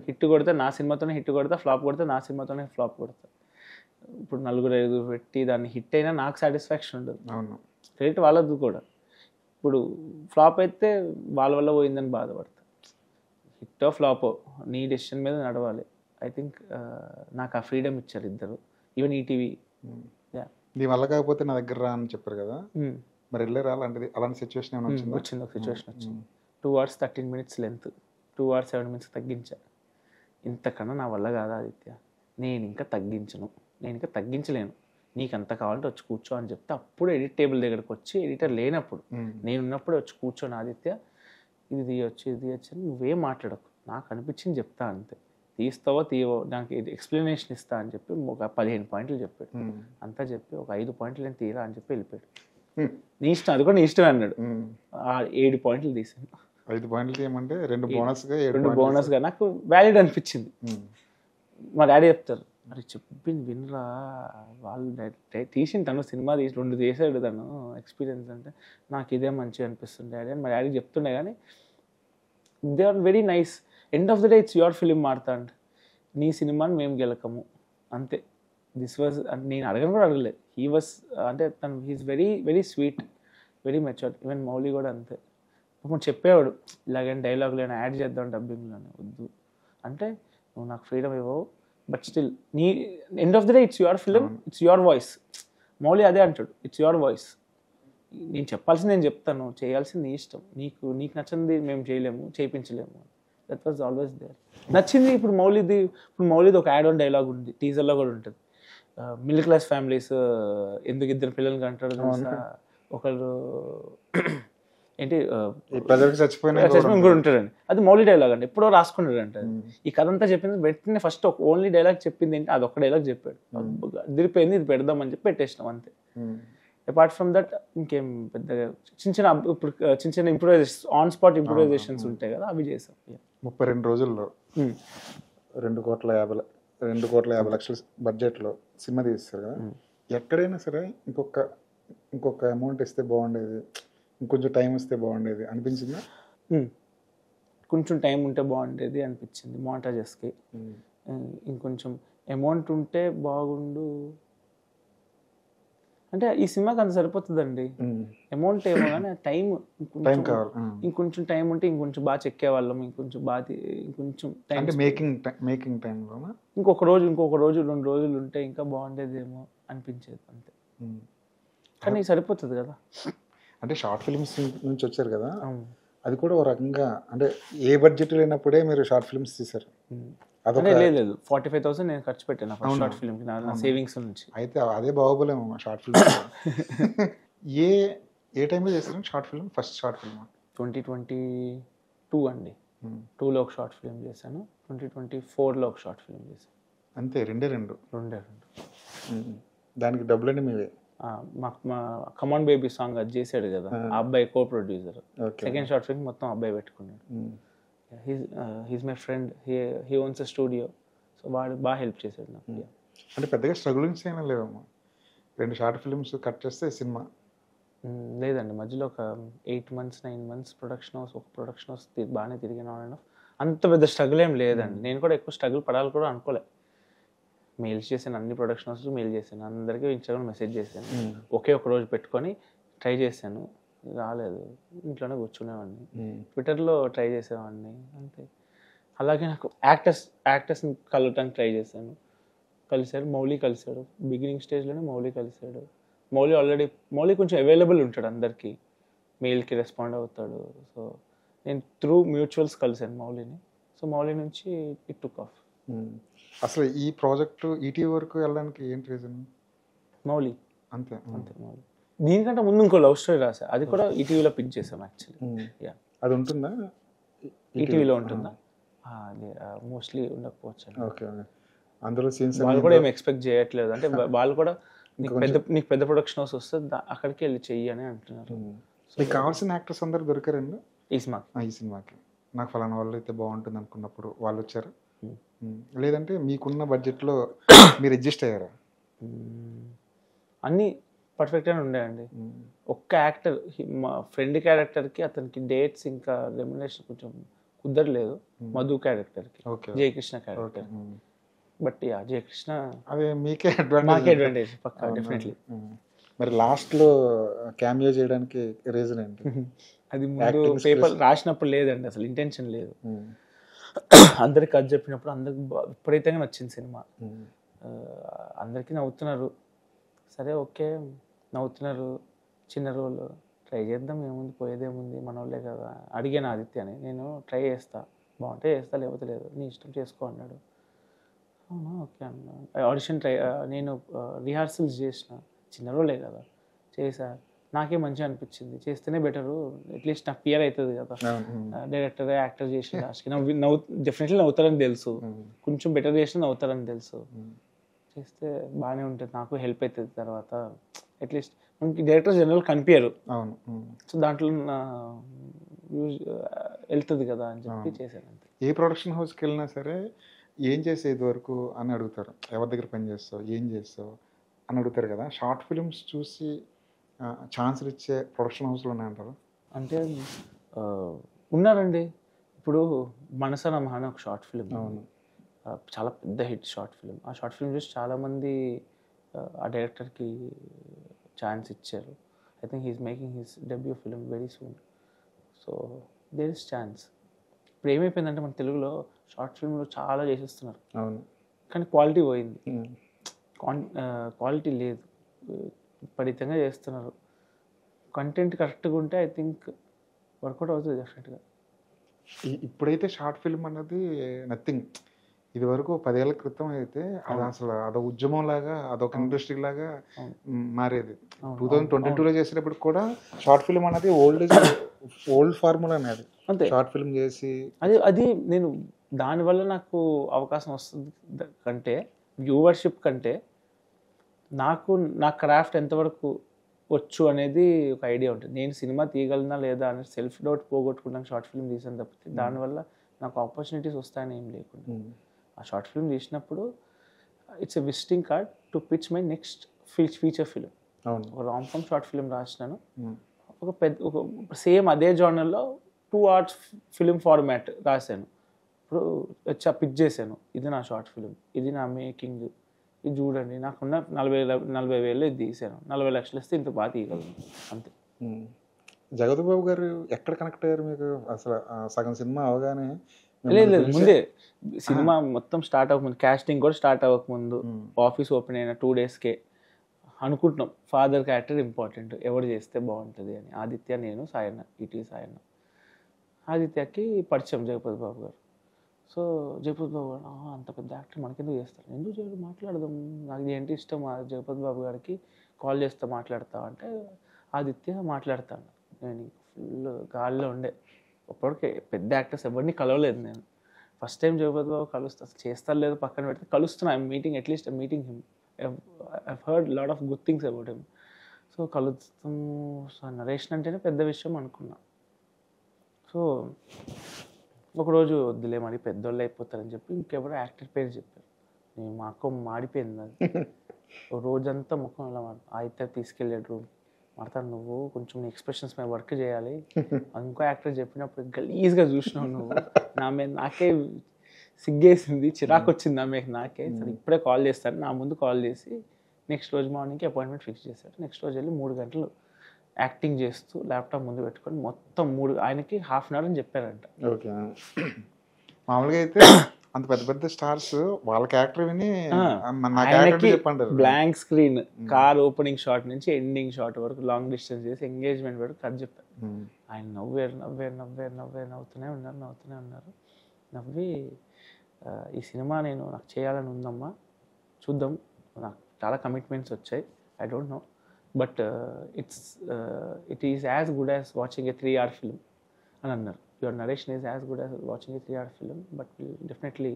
హిట్ కొడితే నా సినిమాతోనే హిట్ కొడతా, ఫ్లాప్ కొడితే నా సినిమాతోనే ఫ్లాప్ కొడతా. ఇప్పుడు 4-5 పెట్టి దాన్ని హిట్ అయినా నాకు సాటిస్ఫాక్షన్ ఉండదు. అవును, క్రెడిట్ వాళ్ళది కూడా. ఇప్పుడు ఫ్లాప్ అయితే వాళ్ళ వల్ల పోయిందని బాధపడతా. హిట్టో ఫ్లాపో నీ డెసిషన్ మీద నడవాలి. ఐ థింక్ నాకు ఆ ఫ్రీడమ్ ఇచ్చారు ఇద్దరు, ఈవెన్ ఈటీవీ. నీ వల్ల కాకపోతే నా దగ్గర రా అని చెప్పారు కదా, మరి వెళ్ళారా అలాంటి సిచ్యువేషన్ ఏమైనా వచ్చిందా? వచ్చింది, ఒక సిచ్యువేషన్ వచ్చింది. 2 hours 13 minutes length, 2 hours 7 minutes తగ్గించా. ఇంతకన్నా నా వల్ల కాదా ఆదిత్య, నేను ఇంకా తగ్గించలేను, నీకు అంత కావాలంటే వచ్చి కూర్చో అని చెప్తే అప్పుడు ఎడిట్ టేబుల్ దగ్గరకు వచ్చి, ఎడిటర్ లేనప్పుడు నేను ఉన్నప్పుడు వచ్చి కూర్చోను, ఆదిత్య ఇది తీయొచ్చు అని నువ్వేం మాట్లాడకు, నాకు అనిపించింది చెప్తా అంతే, తీస్తావో తీయవో నాకు ఎక్స్ప్లెనేషన్ ఇస్తా అని చెప్పి ఒక 15 points చెప్పాడు. అంతా చెప్పి ఒక 5 points నేను తీరా అని చెప్పి వెళ్ళిపోయాడు. నీ ఇష్టం, అది కూడా నీ ఇష్టమే అన్నాడు. 7 points తీసాను. 5 points తీయమంటే 2 బోనస్గా నాకు వ్యాలిడ్ అనిపించింది. మా డాడీ చెప్తారు, మరి చెప్పింది వినరా, వాళ్ళు తీసిన తను సినిమా 2 చేసాడు తను ఎక్స్పీరియన్స్, అంటే నాకు ఇదే మంచిగా అనిపిస్తుంది డాడీ అని మా డాడీ చెప్తుండే. కానీ they are very nice. End of the day it's your film మార్తా అండ్ నీ సినిమాని మేము గెలకము అంతే. దిస్ వాజ్, నేను అడగను కూడా అడగలేదు. హీ వాజ్ అంటే తను he's very very sweet, very mature. Even Mouli కూడా అంతే. ఇప్పుడు చెప్పేవాడు ఇలాగని డైలాగులు అయినా యాడ్ చేద్దాం డబ్బింగ్లోనే, వద్దు అంటే నువ్వు నాకు ఫ్రీడమ్ ఇవ్వవు, బట్ స్టిల్ నీ end of the day it's your film, it's your voice. Mouli అదే అంటాడు, ఇట్స్ యువర్ వాయిస్. నేను చెప్పాల్సింది నేను చెప్తాను, చేయాల్సింది నీ ఇష్టం, నీకు నచ్చింది మేము చేయలేము, చేయించలేము. That was always there. నచ్చింది. ఇప్పుడు మౌలిది ఒక యాడ్ ఆన్ డైలాగ్ ఉంది, టీజర్లో కూడా ఉంటుంది. మిడిల్ క్లాస్ ఫ్యామిలీస్ ఎందుకు 2 పిల్లలకి అంటాడు తెలుసా, ఒకళ్ళు ఏంటి చచ్చిపోయిన కూడా ఉంటాడండి. అది మౌలి డైలాగ్ అండి, ఎప్పుడో రాసుకున్నాడు అంటే. ఈ కథ అంతా చెప్పింది వెంటనే ఫస్ట్ ఓన్లీ డైలాగ్ చెప్పింది ఏంటి, అదొక డైలాగ్ చెప్పాడు, దిరిపోయింది, ఇది పెడదామని చెప్పి పెట్టేసినాం అంతే. అపార్ట్ ఫ్రమ్ దట్ ఇంకేం పెద్దగా చిన్న ఇంప్రూవైజేషన్స్, ఆన్ స్పాట్ ఇంప్రూవైజేషన్స్ ఉంటాయి కదా, అవి చేసాం. 32 రోజుల్లో 2,50,00,000 బడ్జెట్లో సినిమా తీస్తారు కదా, ఎక్కడైనా సరే ఇంకొక అమౌంట్ ఇస్తే బాగుండేది, ఇంకొంచెం టైం ఇస్తే బాగుండేది అనిపించిందా? కొంచెం టైం ఉంటే బాగుండేది అనిపించింది మోంటాజెస్కి. ఇంకొంచెం అమౌంట్ ఉంటే బాగుండు అంటే ఈ సినిమాకి అంత సరిపోతుందండి. అమౌంట్ ఏమో కానీ టైం ఇంకొంచెం టైం ఉంటే ఇంకొంచెం బాగా చెక్కేవాళ్ళం, ఇంకొంచెం టైం, మేకింగ్ టైంలో ఇంకొక రోజు 2 రోజులు ఉంటే ఇంకా బాగుండేదేమో అనిపించేది అంతే. కానీ సరిపోతుంది కదా. అంటే షార్ట్ ఫిల్మ్స్ నుంచి వచ్చారు కదా, అది కూడా ఒక రకంగా అంటే ఏ బడ్జెట్ లేనప్పుడే మీరు షార్ట్ ఫిల్మ్స్ తీశారు. లేదు 45,000 నేను ఖర్చు పెట్టాను షార్ట్ ఫిల్మ్కి, నా సేవింగ్స్ నుంచి. అయితే అదే బాహుబలేమో షార్ట్ ఫిల్మ్. ఏ టైంలో చేశారు short film? First short film 2022 అండి. 2లో ఒక షార్ట్ ఫిల్మ్ చేశాను, 2024లో ఒక షార్ట్ ఫిల్మ్ చేశాను అంతే. రెండే రెండు. దానికి డబ్బులన్నీ మీవే? మా కమాన్ బేబీ సాంగ్ అది చేశాడు కదా, ఆ అబ్బాయి co producer. Second short film మొత్తం అబ్బాయి పెట్టుకున్నాడు. He's my friend, he ones a studio, so వాడు బాగా హెల్ప్ చేశాడు నాకు. అంటే పెద్దగా స్ట్రగులింగ్స్ అయినా లేవమ్మా, 2 షార్ట్ ఫిల్మ్స్ కట్ చేస్తే సినిమా? లేదండి, మధ్యలో ఒక 8 months 9 months ప్రొడక్షన్ హౌస్ బాగానే తిరిగిన. అంత పెద్ద స్ట్రగుల్ ఏం లేదండి. నేను కూడా ఎక్కువ స్ట్రగుల్ పడాలి కూడా అనుకోలే. మెయిల్స్ చేశాను, అన్ని ప్రొడక్షన్ హౌస్కి మెయిల్ చేశాను, అందరికీ ఇన్స్టాగ్రామ్ మెసేజ్ చేశాను. ఒకే ఒక రోజు పెట్టుకొని ట్రై చేశాను, రాలేదు, ఇంట్లోనే కూర్చునేవాడిని. ట్విట్టర్లో ట్రై చేసేవాడిని అంతే. అలాగే నాకు యాక్టర్స్ని కలవటానికి ట్రై చేశాను, కలిశారు. మౌలి కలిశాడు, బిగినింగ్ స్టేజ్లోనే మౌలి కలిశాడు. మౌలి కొంచెం అవైలబుల్ ఉంటాడు అందరికీ, మెయిల్కి రెస్పాండ్ అవుతాడు. సో నేను త్రూ మ్యూచువల్స్ కలిశాను మౌలిని. సో మౌలి నుంచి ఇట్ టుక్ ఆఫ్. అసలు ఈ ప్రాజెక్టు ఈటీవీ వరకు వెళ్ళడానికి ఏంటి రీజన్? మౌలి అంతే. మౌలి. దీనికంటే ముందు ఇంకో లవ్ స్టోరీ రాసా, అది కూడా ఈటీవీలో పిక్ చేసాం యాక్చువల్లీ. అది ఉంటుందా ఈటీవీలో? ఉంటుందా? మోస్ట్లీ ఉండకపోవచ్చు. ఓకే. అందులో సీన్స్ వాళ్ళు కూడా ఏమి ఎక్స్పెక్ట్ చేయట్లేదు, అంటే వాళ్ళు కూడా నీకు పెద్ద ప్రొడక్షన్ హౌస్ వస్తే అక్కడికి వెళ్ళి చెయ్యి అని అంటున్నారు. మీకు కావాల్సిన యాక్టర్స్ అందరు దొరికారండి ఈ సినిమాకి? ఈ సినిమాకి నాకు ఫలానా వాళ్ళు అయితే బాగుంటుంది అనుకున్నప్పుడు వాళ్ళు వచ్చారా? Hmm. లేదంటే మీకున్న బడ్జెట్లో మీరు అడ్జస్ట్ అయ్యారా? అన్నీ పర్ఫెక్ట్గానే ఉండేయండి. ఒక్క యాక్టర్ మా ఫ్రెండ్ క్యారెక్టర్కి అతనికి డేట్స్ ఇంకా రెమ్యునరేషన్ కొంచెం కుదరలేదు. మధు క్యారెక్టర్కి, okay. Jayakrishna character. But yeah Jayakrishna అదే మీకే మాకే అడ్వాంటేజ్. అడ్వాంటేజ్ పక్కా డెఫినెట్లీ. మరి లాస్ట్లో క్యామియో చేయడానికి రీజన్ ఏంటి? అది ముందు Acting పేపర్ skills. రాసినప్పుడు లేదండి, అసలు ఇంటెన్షన్ లేదు. అందరికి కథ చెప్పినప్పుడు అందరికి విపరీతంగా నచ్చింది సినిమా. అందరికీ నవ్వుతున్నారు, సరే ఓకే నవ్వుతున్నారు, చిన్న రోల్ ట్రై చేద్దాం, ఏముంది పోయేదేముంది, మన వాళ్ళే కదా. అడిగాను ఆదిత్యని, నేను ట్రై చేస్తా, బాగుంటే చేస్తా లేకపోతే లేదు, నీ ఇష్టం చేసుకో అన్నాడు. అవునా ఓకే అన్నా. ఆడిషన్ నేను రిహార్సల్స్ చేసిన, చిన్న రోలే కదా చేసా, నాకే మంచిగా అనిపించింది, చేస్తేనే బెటరు, అట్లీస్ట్ నాకు పియర్ అవుతుంది కదా, డైరెక్టర్ యాక్టర్ చేసిన లాస్ట్కి డెఫినెట్లీ నవ్వుతారని తెలుసు, కొంచెం బెటర్ చేసిన నవ్వుతారని తెలుసు, చేస్తే బాగానే ఉంటుంది, నాకు హెల్ప్ అవుతుంది తర్వాత, అట్లీస్ట్ మనకి డైరెక్టర్ జనరల్ కనిపించరు, సో దాంట్లో యూజ్ వెళ్తుంది కదా అని చెప్పి చేశాను అంతే. ఏ ప్రొడక్షన్ హౌస్కి వెళ్ళినా సరే ఏం చేసేది వరకు అని అడుగుతారు, ఎవరి దగ్గర పని చేస్తావు, ఏం చేస్తావు అని అడుగుతారు కదా. షార్ట్ ఫిల్మ్స్ చూసి ఛాన్సులు ఇచ్చే ప్రొడక్షన్ హౌస్లో ఉన్నాయంటారు? అంటే ఉన్నారండి. ఇప్పుడు మనసన మహాన ఒక షార్ట్ ఫిల్మ్, చాలా పెద్ద హిట్ షార్ట్ ఫిల్మ్. ఆ షార్ట్ ఫిల్మ్ చూసి చాలామంది ఆ డైరెక్టర్కి ఛాన్స్ ఇచ్చారు. I think he's making his debut film very soon, so there is chance. ఇప్పుడు ఏమైపోయిందంటే మన తెలుగులో షార్ట్ ఫిల్మ్లో చాలా చేసేస్తున్నారు, కానీ క్వాలిటీ పోయింది, క్వాలిటీ లేదు, విపరీతంగా చేస్తున్నారు. కంటెంట్ కరెక్ట్గా ఉంటే ఐ థింక్ వర్కౌట్ అవుతుంది డెఫినెట్గా. ఇప్పుడైతే షార్ట్ ఫిల్మ్ అన్నది నథింగ్. ఇది వరకు 10 ఏళ్ల క్రితం అయితే అది అసలు అదొక ఉద్యమం లాగా, అదొక ఇండస్ట్రీ లాగా మారేది. 2022లో చేసేటప్పుడు కూడా షార్ట్ ఫిల్మ్ అనేది ఓల్డ్ ఫార్ములా అనేది, అంతే. షార్ట్ ఫిల్మ్ చేసి అది నేను దానివల్ల నాకు అవకాశం వస్తుంది కంటే, వ్యూవర్షిప్ కంటే నాకు నా క్రాఫ్ట్ ఎంతవరకు వచ్చు అనేది ఒక ఐడియా ఉంటుంది. నేను సినిమా తీయగలనా లేదా అనేది సెల్ఫ్ డౌట్ పోగొట్టుకున్నాను షార్ట్ ఫిల్మ్ తీసాను తప్పితే, దానివల్ల నాకు ఆపర్చునిటీస్ వస్తాయని ఏం లేకుండా. ఆ షార్ట్ ఫిల్మ్ తీసినప్పుడు it's a visiting card to pitch my next feature film. ఒక లాంగ్ ఫామ్ షార్ట్ ఫిల్మ్ రాసినాను, ఒక సేమ్ అదే జానర్లో 2 hours ఫిల్మ్ ఫార్మాట్ రాశాను. ఇప్పుడు వచ్చి పిచ్ చేశాను, ఇది నా షార్ట్ ఫిల్మ్, ఇది నా మేకింగ్, ఇది చూడండి, నాకున్న 40,000 ఇది తీసాను, 40 లక్షలు ఇస్తే ఇంత బాగా తీయగలను అంతే. జగపతి బాబు గారు ఎక్కడ కనెక్ట్ అయ్యారు మీకు? అసలు సగం సినిమా అవగానే? లేదు, ముందే సినిమా మొత్తం స్టార్ట్ అవ్వకముందు, కాస్టింగ్ కూడా స్టార్ట్ అవ్వకముందు, ఆఫీస్ ఓపెన్ అయిన 2 daysకే అనుకుంటున్నాం ఫాదర్ క్యారెక్టర్ ఇంపార్టెంట్, ఎవరు చేస్తే బాగుంటుంది అని. ఆదిత్య, నేను, సాయన్న, ఈటీ సాయన్న. ఆదిత్యకి పరిచయం జగపతి బాబు గారు. సో జగపతి బాబు గారు అంత పెద్ద యాక్టర్ మనకెందుకు చేస్తారు, ఎందుకు చేయరు, మాట్లాడదాం, నాకు ఏంటి ఇష్టం జగపతి బాబు గారికి కాల్ చేస్తా మాట్లాడతా అంటే, ఆదిత్య మాట్లాడతాను. నేను ఫుల్ గాల్లో ఉండే, అప్పటికే పెద్ద యాక్టర్స్ ఎవరిని కలవలేదు నేను, ఫస్ట్ టైం జగపతి బాబు కలుస్తా, చేస్తారు లేదు పక్కన పెడితే కలుస్తున్నా, I'm meeting at least meeting him, I've heard lot of good things about him. So కలుస్తాము, నరేషన్ అంటేనే పెద్ద విషయం అనుకున్నా. సో ఒకరోజు వద్దులే మరి పెద్దోళ్ళు అయిపోతారని చెప్పి ఇంకెవరో యాక్టర్ పేరు చెప్పారు. నేను మా అక్క మాడిపోయింది, అది రోజంతా ముఖం అలా ఆదిత్య తీసుకెళ్ళాడు రూమ్, మాడతాను నువ్వు కొంచెం నీ ఎక్స్ప్రెషన్స్ మీద వర్క్ చేయాలి, ఇంకో యాక్టర్ చెప్పినప్పుడు గలీజ్గా చూసినావు నువ్వు, నా మీద నాకే సిగ్గేసింది, చిరాకు వచ్చింది నా మీద నాకే. సరే ఇప్పుడే కాల్ చేస్తాను, నా ముందు కాల్ చేసి నెక్స్ట్ రోజు మార్నింగ్కి అపాయింట్మెంట్ ఫిక్స్ చేశారు. నెక్స్ట్ రోజు వెళ్ళి 3 గంటలు యాక్టింగ్ చేస్తూ ల్యాప్టాప్ ముందు పెట్టుకొని మొత్తం ఆయనకి 1/2 hour అని చెప్పారంట. ఓకే. మామూలుగా అయితే అంత పెద్ద పెద్ద స్టార్స్ వాళ్ళ క్యారెక్టర్ విని blank screen, car opening shot నుంచి ఎండింగ్ షాట్ వరకు లాంగ్ డిస్టెన్స్ చేసి ఎంగేజ్మెంట్ వరకు కథ చెప్పారు. ఆయన నవ్వుతూనే ఉన్నారు. నవ్వి ఈ సినిమా నాకు చేయాలని ఉందమ్మా, చూద్దాం, నాకు చాలా కమిట్మెంట్స్ వచ్చాయి, I don't know, but it is as good as watching a 3-hour film అని అన్నారు. Your narration is as good as watching a 3-hour film, but will definitely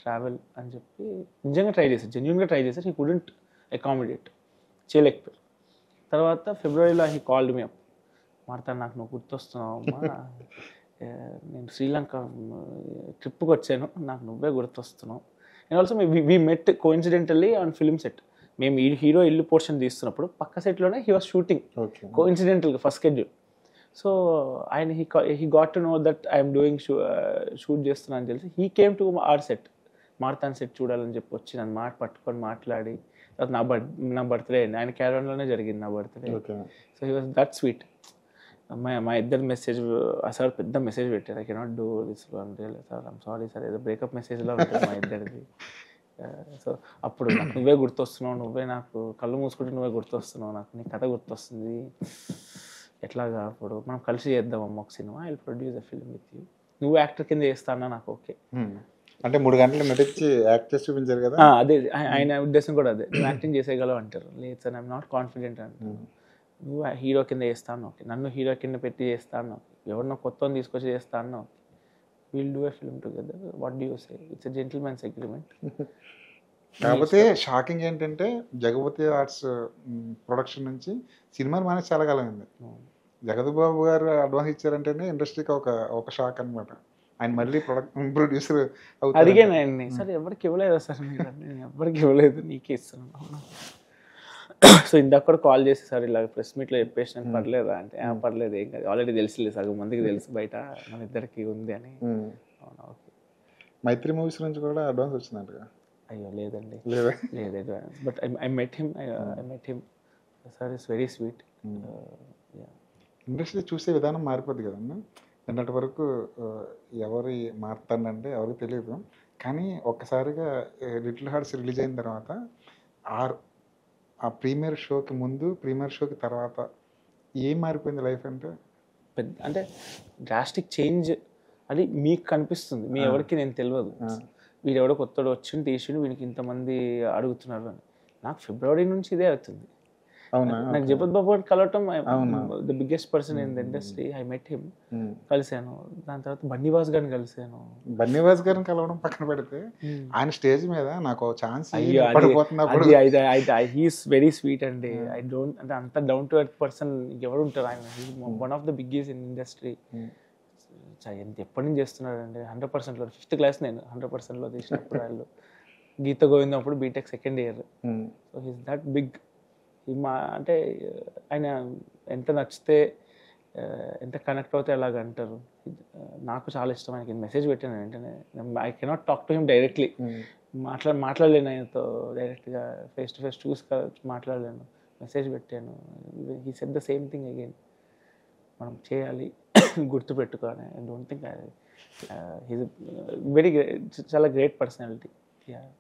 travel అని చెప్పి నిజంగా ట్రై చేశారు, జెన్యున్గా ట్రై చేశారు. హీ కుడెంట్ అకామిడేట్, చేయలేకపోయారు. తర్వాత ఫిబ్రవరిలో హీ కాల్డ్ మీ అప్, మాడతాను నాకు నువ్వు గుర్తొస్తున్నావు అమ్మా, నేను శ్రీలంక ట్రిప్కి వచ్చాను, నాకు నువ్వే గుర్తొస్తున్నావు. And also we met coincidentally on film set. మేము ఈ హీరో ఇల్లు పోర్షన్ తీస్తున్నప్పుడు పక్క సెట్లోనే హీ వాస్ షూటింగ్ కోఇన్సిడెంటల్గా ఫస్ట్ షెడ్యూల్. సో ఆయన he got to know that I'm doing shoot చేస్తున్నా అని తెలిసి he came to our set, Marthand set చూడాలని చెప్పి వచ్చి నన్ను పట్టుకొని మాట్లాడి, తర్వాత నా బర్త్డే అయింది, ఆయన క్యారవన్లోనే జరిగింది నా birthday. So he was that sweet. మా ఇద్దరు మెసేజ్ సార్ పెద్ద మెసేజ్ పెట్టారు, I cannot do this sir, I'm sorry sir, ఏదో బ్రేకప్ మెసేజ్లో ఉంటుంది మా ఇద్దరిది. సో అప్పుడు నాకు నువ్వే గుర్తొస్తున్నావు, నువ్వే నాకు కళ్ళు మూసుకుంటే నువ్వే గుర్తొస్తున్నావు, నాకు నీ కథ గుర్తొస్తుంది, ఎట్లాగా అప్పుడు మనం కలిసి చేద్దామమ్మ ఒక cinema, I will produce a film with you, నువ్వు యాక్టర్ కింద చేస్తానా, నాకు ఓకే. అంటే 3 గంటలు నటించి యాక్ట్ చేసి చూపించారు కదా. అదే ఆయన ఉద్దేశం కూడా అదే, నువ్వు యాక్టింగ్ చేసేయగలవు అంటారు. లేదు సార్, ఐఎమ్ నాట్ కాన్ఫిడెంట్ అంటారు. నువ్వు హీరో కింద చేస్తాను ఓకే, నన్ను హీరో కింద పెట్టి చేస్తాను ఓకే, ఎవరినో కొత్తని తీసుకొచ్చి చేస్తాను okay, will do a film together, what do you say, it's a gentlemen's agreement. కాకపోతే షాకింగ్ ఏంటంటే జగపతి ఆర్ట్స్ ప్రొడక్షన్ నుంచి సినిమాలు మానేసి చాలా కాలం అయింది. జగత్ బాబు గారు అడ్వాన్స్ ఇచ్చారంటేనే ఇండస్ట్రీకి ఒక షాక్ అనమాట. ఆయన మళ్ళీ ప్రొడ్యూసర్ అడిగాను ఆయన్ని, సార్ ఎవరికి ఇవ్వలేదా సార్ మీరు? నేను ఎవరికి ఇవ్వలేదు, నీకే ఇస్తున్నాను. సో ఇందాక కూడా కాల్ చేసి సార్ ఇలా ప్రెస్ మీట్లో చెప్పేసి పర్లేదా అంటే, పర్లేదు ఏం కాదు, ఆల్రెడీ తెలిసిలేదు, సగం మందికి తెలుసు బయట మన ఇద్దరికి ఉంది అని. అవునా ఓకే. మైత్రి మూవీస్ నుంచి కూడా అడ్వాన్స్ వచ్చిందంట. అయ్యో లేదండి, లేదు advance, but I met him sir, it's very sweet. Industry చూసే విధానం మారిపోద్ది కదన్నా. నిన్నటి వరకు ఎవరు మారుతానంటే ఎవరికి తెలియదు, కానీ ఒక్కసారిగా లిటిల్ హార్ట్స్ రిలీజ్ అయిన తర్వాత ఆ ప్రీమియర్ షోకి ముందు, ప్రీమియర్ షోకి తర్వాత ఏం మారిపోయింది లైఫ్ అంటే? అంటే డ్రాస్టిక్ చేంజ్ అది మీకు కనిపిస్తుంది, మీ ఎవరికి నేను తెలియదు. వీడు ఎవడో కొత్తడు వచ్చిండు తీసిండు, వీడికి ఇంతమంది అడుగుతున్నారు అని. నాకు ఫిబ్రవరి నుంచి ఇదే అవుతుంది. నాకు జగపతి బాబు గారు కలవటం, the biggest person in the industry, I met him, కలిసాను. దాని తర్వాత బన్నీవాస్ గారిని కలిసాను. బన్నీవాస్ గారిని కలవడం పక్కన పెడితే ఆయన స్టేజ్ మీద నాకు ఛాన్స్, హీస్ వెరీ స్వీట్ అండి. ఐ డోంట్ అంటే అంత డౌన్ టు ఎర్త్ పర్సన్ ఎవరు ఉంటారు. ఆయన one of the biggest in industry. ఎప్పటి నుంచి చేస్తున్నారండి, 100%లో 5th క్లాస్ నేను 100%లో తీసినప్పుడు, వాళ్ళు గీత గోవిందం అప్పుడు BTech second year. So he's that big. అంటే ఆయన ఎంత నచ్చితే, ఎంత కనెక్ట్ అవుతే అలాగ అంటారు. నాకు చాలా ఇష్టం. ఆయనకి మెసేజ్ పెట్టాను వెంటనే. I cannot talk to him directly, మాట్లాడలేను ఆయనతో డైరెక్ట్గా, ఫేస్ టు ఫేస్ చూసి మాట్లాడలేను. మెసేజ్ పెట్టాను. He said the same thing again, మనం చేయాలి, గుర్తుపెట్టుకోని. I don't think he's very great, చాలా గ్రేట్ పర్సనాలిటీ.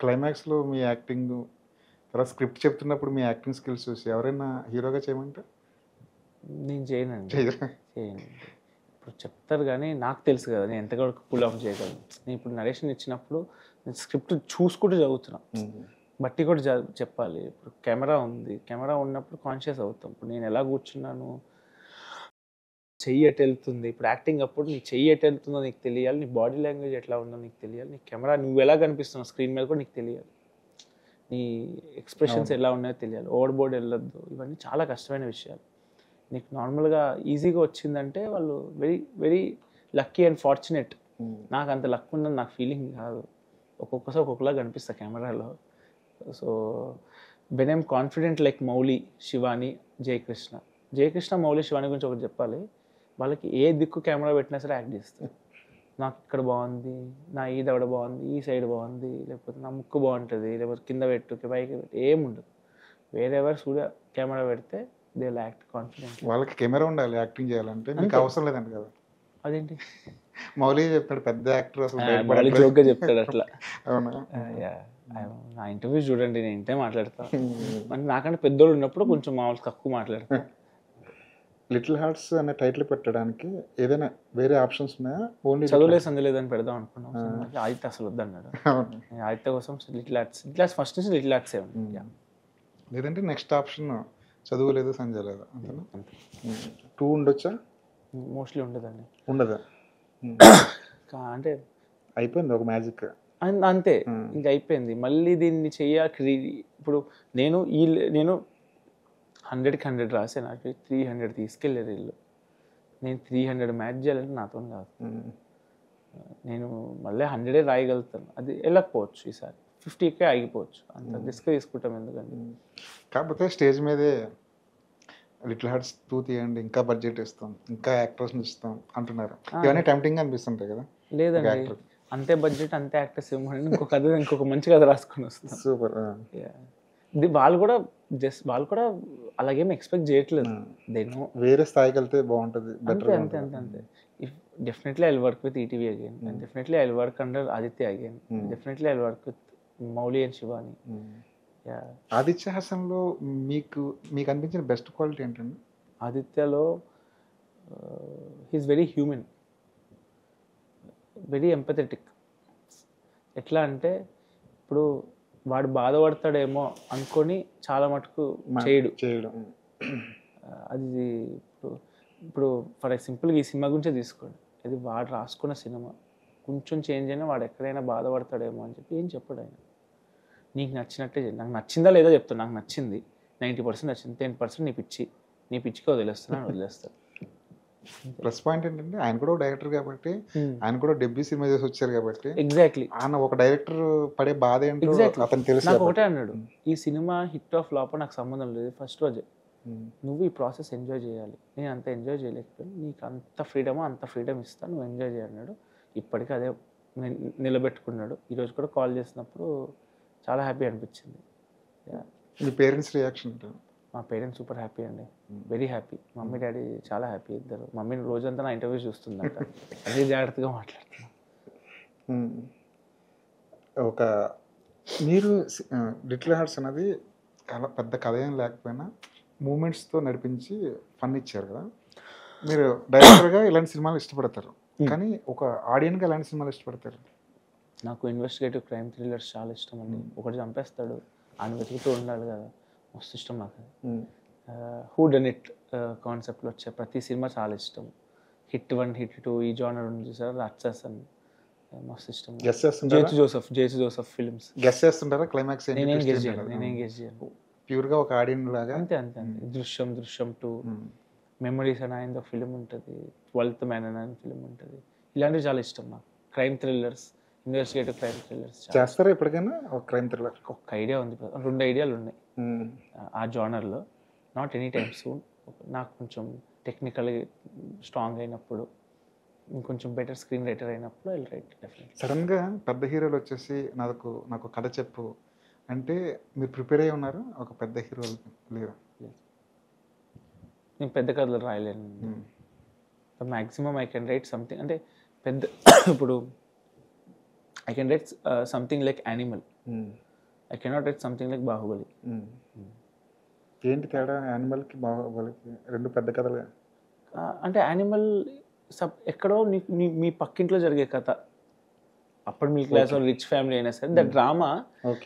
క్లైమాక్స్లో మీ యాక్టింగ్, తర్వాత స్క్రిప్ట్ చెప్తున్నప్పుడు మీ యాక్టింగ్ స్కిల్స్ చూసి ఎవరైనా హీరోగా చేయమంటే? నేను చేయనండి. ఇప్పుడు చెప్తారు కానీ నాకు తెలుసు కదా నేను ఎంతవరకు పుల్ ఆఫ్ చేయగలను. నేను ఇప్పుడు నరేషన్ ఇచ్చినప్పుడు నేను స్క్రిప్ట్ చూసుకుంటూ చదువుతున్నా, బట్టి కూడా చెప్పాలి. ఇప్పుడు కెమెరా ఉంది, కెమెరా ఉన్నప్పుడు కాన్షియస్ అవుతాం. ఇప్పుడు నేను ఎలా కూర్చున్నాను, చెయ్యి ఎటు వెళ్తుంది, ఇప్పుడు యాక్టింగ్ అప్పుడు నీ చెయ్యి ఎటు వెళ్తుందో నీకు తెలియాలి, నీ బాడీ లాంగ్వేజ్ ఎట్లా ఉందో నీకు తెలియాలి, నీ కెమెరా నువ్వు ఎలా కనిపిస్తున్నావు స్క్రీన్ మీద కూడా నీకు తెలియాలి, నీ ఎక్స్ప్రెషన్స్ ఎలా ఉన్నాయో తెలియాలి, ఓవర్ బోర్డ్ వెళ్ళొద్దు. ఇవన్నీ చాలా కష్టమైన విషయాలు. నీకు నార్మల్గా ఈజీగా వచ్చిందంటే వాళ్ళు very very lucky and fortunate. నాకు అంత లక్ ఉందని నాకు ఫీలింగ్ కాదు. ఒక్కొక్కసారి ఒక్కొక్కలా కనిపిస్తా కెమెరాలో. So when I'm confident like Mouli, Shivani, Jayakrishna, Mouli, Shivani గురించి ఒకటి చెప్పాలి. వాళ్ళకి ఏ దిక్కు కెమెరా పెట్టినా సరే యాక్ట్ చేస్తారు. నాకు ఇక్కడ బాగుంది, నా ఈ దవడ బాగుంది, ఈ సైడ్ బాగుంది, లేకపోతే నా ముక్కు బాగుంటుంది, లేకపోతే కింద పెట్టు, పైకి పెట్టు, ఏముండదు. వేరెవర్ సూర్య కెమెరా పెడితే దే విల్ యాక్ట్ కాన్ఫిడెంట్. వాళ్ళకి కెమెరా ఉండాలి యాక్టింగ్ చేయాలంటే, మీకు అవసరం లేదండి కదా. అదేంటి మౌలి చెప్తాడు, పెద్ద యాక్టర్ అసలు జోక్గా చెప్తాడు అట్లా. అవునా? నా ఇంటర్వ్యూస్ చూడండి, నేను ఇంతే మాట్లాడతాను. అంటే నాకంటే పెద్దోళ్ళు ఉన్నప్పుడు కొంచెం మామూలు తక్కువ మాట్లాడతాను. లిటిల్ హార్ట్స్ అనే టైటిల్ పెట్టడానికి ఏదైనా వేరే ఆప్షన్స్ ఉన్నాయా? ఓన్లీ చదువులేదు సందులేదని పెడదాం అనుకున్నాం. ఆదిత్య అసలు వద్దన్నాడు. ఆదిత్య కోసం లిటిల్ హార్ట్స్ ఫస్ట్ నుంచి లిటిల్ హార్ట్స్ లేదంటే నెక్స్ట్ ఆప్షన్ చదువులేదు సంజయ్ లేదు అంతేనా? 2 ఉండొచ్చా? మోస్ట్లీ ఉండదండి. ఉండదా? అంటే అయిపోయింది ఒక మ్యాజిక్ అంతే, ఇంక అయిపోయింది. మళ్ళీ దీన్ని చెయ్యాలి. ఇప్పుడు నేను 100కి 100 రాసే, నాకు 300 తీసుకెళ్ళారు వీళ్ళు. నేను 300 మ్యాచ్ చేయాలంటే నాతో కాదు. నేను మళ్ళీ 100 రాయగలుగుతాను, అది వెళ్ళకపోవచ్చు, ఈసారి 50కే ఆగిపోవచ్చు, అంత రిస్క్ తీసుకుంటాం ఎందుకంటే. కాకపోతే స్టేజ్ మీదే లిటిల్ హార్ట్స్ 2 తీయండి, ఇంకా బడ్జెట్ ఇస్తాం, ఇంకా యాక్టర్స్ని ఇస్తాం అంటున్నారు. ఇవన్నీ టెంప్టింగ్ అనిపిస్తుంటాయి కదా. లేదండి, అంతే బడ్జెట్ అంతే యాక్టర్స్ ఇవ్వమని ఇంకొక మంచి కథ రాసుకొని వస్తాం. సూపర్. వాళ్ళు కూడా అలాగేం ఎక్స్పెక్ట్ చేయట్లేదు. వేరే స్థాయికి వెళ్తే బాగుంటుంది. అంతే. If definitely I'll work with ETV again, and definitely I'll work under Aditya again. Definitely I'll work with Mauli and Shivani. Yeah. Aditya హాసన్లో మీకు అనిపించిన బెస్ట్ క్వాలిటీ ఏంటండి? ఆదిత్యలో he's very human, very empathetic. ఎట్లా అంటే ఇప్పుడు వాడు బాధపడతాడేమో అనుకొని చాలా మటుకు చేయడం. అది ఇప్పుడు ఫర్ సింపుల్గా ఈ సినిమా గురించే తీసుకోండి, ఇది వాడు రాసుకున్న సినిమా, కొంచెం చేంజ్ అయినా వాడు ఎక్కడైనా బాధపడతాడేమో అని చెప్పి ఏం చెప్పాడు ఆయన. నీకు నచ్చినట్టే నాకు నచ్చిందా లేదా చెప్తాను, నాకు నచ్చింది 90% నచ్చింది, 10% నీ పిచ్చికి వదిలేస్తాను. ప్లస్ పాయింట్ ఏంటంటే ఆయన కూడా డైరెక్టర్ కాబట్టి, ఆయన కూడా డెబ్యూ సినిమా చేసి వచ్చారు కాబట్టి, ఎగ్జాక్ట్లీ ఆయన ఒక డైరెక్టర్ పడే బాధ ఏంటో అతను తెలుసు. నాకు ఒకటే అన్నాడు, ఈ సినిమా హిట్ ఆఫ్ ఫ్లాప్ నాకు సంబంధం లేదు, ఫస్ట్ రోజే నువ్వు ఈ ప్రాసెస్ ఎంజాయ్ చేయాలి, నేను అంత ఎంజాయ్ చేయలేకపోయాను, నీకు అంత ఫ్రీడమ్ ఇస్తాను, నువ్వు ఎంజాయ్ చేయన్నాడు. ఇప్పటికీ అదే నిలబెట్టుకున్నాడు. ఈరోజు కూడా కాల్ చేసినప్పుడు చాలా హ్యాపీ అనిపించింది. మీ పేరెంట్స్ రియాక్షన్? మా పేరెంట్స్ సూపర్ హ్యాపీ అండి, వెరీ హ్యాపీ. మమ్మీ డాడీ చాలా హ్యాపీ ఇద్దరు. మమ్మీ రోజంతా నా ఇంటర్వ్యూ చూస్తుందంట, అదే జాగ్రత్తగా మాట్లాడుతున్నా. ఒక మీరు లిటిల్ హార్ట్స్ అనేది పెద్ద కథ ఏం లేకపోయినా మూమెంట్స్తో నడిపించి ఫన్ ఇచ్చారు కదా. మీరు డైరెక్టర్గా ఇలాంటి సినిమాలు ఇష్టపడతారు, కానీ ఒక ఆడియన్గా ఎలాంటి సినిమాలు ఇష్టపడతారు? నాకు ఇన్వెస్టిగేటివ్ క్రైమ్ థ్రిల్లర్స్ చాలా ఇష్టం అండి. ఒకటి చంపేస్తాడు, ఆయన వెతుకుతూ ఉండాలి కదా, మస్తు ఇష్టం నాకు. హూ డన్ ఇట్ కాన్సెప్ట్లో వచ్చే ప్రతి సినిమా చాలా ఇష్టం. హిట్ 1, హిట్ 2 ఈ జానర్ ఉంది చూసారా, రాక్షసన్ మస్తు ఇష్టం. జేసు జోసెఫ్ ఫిల్మ్స్ గెస్ చేస్తుంటారా? క్లైమాక్స్ నేనేం గెస్ చేయను, ప్యూర్గా ఒక ఆడియన్ లాగా. అంతే. దృశ్యం 2, మెమరీస్ అని ఆయన ఫిలిం ఉంటుంది, 12th Man అని ఫిలిం ఉంటుంది. ఇలాంటివి చాలా ఇష్టం నాకు. Crime thrillers, investigative crime thrillers చేస్తారా ఎప్పటికైనా? ఒక క్రైమ్ థ్రిల్లర్ ఒక ఐడియా ఉంది, 2 ఐడియాలు ఉన్నాయి ఆ జానర్లో. Not any time soon. నాకు కొంచెం టెక్నికల్గా స్ట్రాంగ్ అయినప్పుడు, ఇంకొంచెం బెటర్ స్క్రీన్ రైటర్ అయినప్పుడు ఐ విల్ రైట్ డెఫినెట్లీ. సడన్గా పెద్ద హీరోలు వచ్చేసి నాకు కథ చెప్పు అంటే మీరు ప్రిపేర్ అయ్యి ఉన్నారు? ఒక పెద్ద హీరో లేదా? నేను పెద్ద కథలు రాయలేను. Maximum I can write something, అంటే పెద్ద ఇప్పుడు I can write something like Animal, I cannot write something like Baahubali. ఏంటి తేడా యానిమల్కి బాహుబలికి? 2 పెద్ద కథలు. అంటే యానిమల్ ఎక్కడో మీ పక్కింట్లో జరిగే కథ, అప్పుడు మిడిల్ క్లాస్ రిచ్ ఫ్యామిలీ అయినా సరే, ద డ్రామా.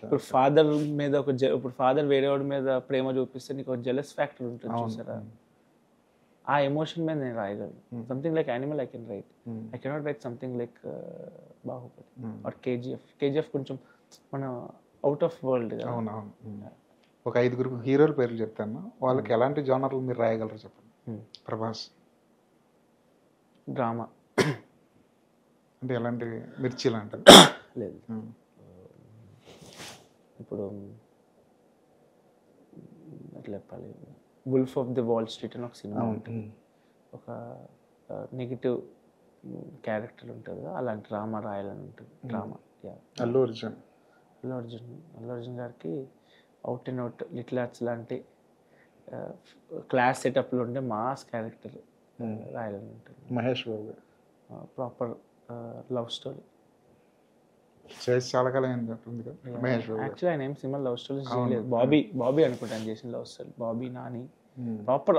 ఇప్పుడు ఫాదర్ మీద ఇప్పుడు ఫాదర్ వేరేవాడి మీద ప్రేమ చూపిస్తే నీకు ఒక జెలస్ ఫ్యాక్టర్ ఉంటుంది చూసారా, ఆ ఎమోషన్ మీద నేను రాయగలను. Something like Animal I can right, I cannot write something like Baahubali are KGF కొంచెం మన అవుట్ ఆఫ్ వరల్డ్. అవునవును. ఒక 5 హీరోల పేర్లు చెప్తాను, వాళ్ళకి ఎలాంటి జానర్లు మీరు రాయగలరు చెప్పండి. ప్రభాస్ డ్రామా అంటే ఎలాంటి? మిర్చి లాంటి? లేదు, ఇప్పుడు ఎట్లా చెప్పాలి, wolf of the wall street అని ఒక సినిమా ఉంటుంది, ఒక నెగిటివ్ క్యారెక్టర్ ఉంటుంది కదా, అలాంటి డ్రామా రాయాలని ఉంటుంది. డ్రామా. అల్లు అర్జున్ గారికి out and out little hearts లాంటి క్లాస్ సెటప్లో ఉండే మాస్ క్యారెక్టర్ రాయాలని ఉంటుంది. Mahesh Babu proper love story చేసి చాలా కాలం ఉంటుంది కదా మహేష్ బాబు. యాక్చువల్లీ ఆయన ఏం సినిమా లవ్ స్టోరీస్ చేయలేదు. బాబీ అనుకుంటాను చేసిన love story, Bobby Nani. Proper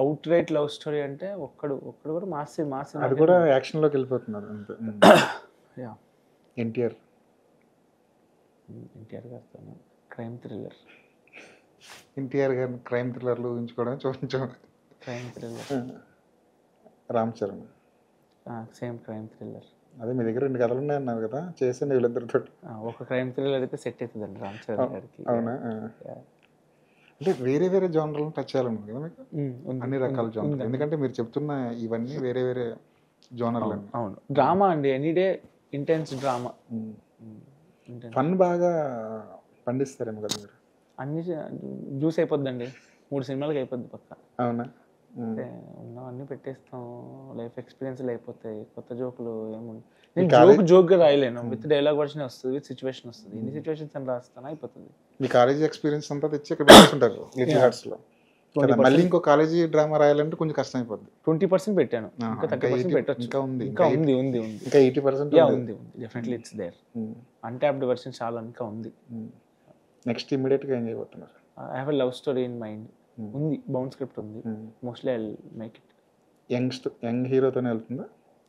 out right love story అంటే ఒక్కడు కూడా మాస్ అది కూడా యాక్షన్లోకి వెళ్ళిపోతున్నారు అంతే. ఎన్టీఆర్ గారితో క్రైమ్ థ్రిల్లర్. ఎన్టీఆర్ గారిని క్రైమ్ థ్రిల్లర్లు ఊహించుకోవడం చూపించాం. Crime thriller. Ram Charan same crime thriller. అదే మీ దగ్గర 2 కథలు ఉన్నాయన్నారు కదా, చేసాను వీళ్ళిద్దరితో. ఒక క్రైమ్ థ్రిల్లర్ అయితే సెట్ అవుతుందండి రామ్ చరణ్ గారికి. అవునా? అంటే వేరే వేరే జానర్లను టచ్ చేయాలనుకుంది కదా మీకు, ఉంది, అన్ని రకాల ఉంది, జానర్లు, ఉందండి. ఎందుకంటే మీరు చెప్తున్న ఇవన్నీ వేరే వేరే జానర్లు అండి. అవును, డ్రామా అండి, ఎనీడే ఇంటెన్స్ డ్రామా. ఫన్ బాగా పండిస్తారేమో కదా మీరు. అన్ని జ్యూస్ అయిపోద్దండి, 3 సినిమాలకి అయిపోద్ది పక్క. అవునా? అంటే ఉన్నవన్నీ పెట్టేస్తాం, లైఫ్ ఎక్స్పీరియన్స్లు అయిపోతాయి, కొత్త జోకులు ఏముంది. నేను జోక్గా రాయలేను, విత్ డైలాగ్ వర్షన్ వస్తుంది, విత్ సిచ్యువేషన్ వస్తుంది. ఎన్ని సిచ్యువేషన్స్ అని రాస్తాను అయిపోతుంది. మీ కాలేజీ ఎక్స్పీరియన్స్ అంతా తెచ్చి ఇక్కడ పెట్టుకుంటారు లిటిల్ హార్ట్స్లో. మళ్ళీ ఇంకో కాలేజీ డ్రామా రాయాలంటే కొంచెం కష్టం అయిపోద్ది. 20% పెట్టాను, ఇంకా 30% పెట్టచ్చు. ఇంకా ఉంది, ఇంకా ఉంది ఉంది ఉంది ఇంకా 80% ఉంది definitely it's there. Untapped version చాలా ఇంకా ఉంది. నెక్స్ట్ ఇమీడియట్గా ఏం చేయబోతున్నారు? I have a love story in mind ఉంది, బౌండ్ స్క్రిప్ట్ ఉంది. Mostly I make it. Young హీరోతోనే వెళ్తుందా?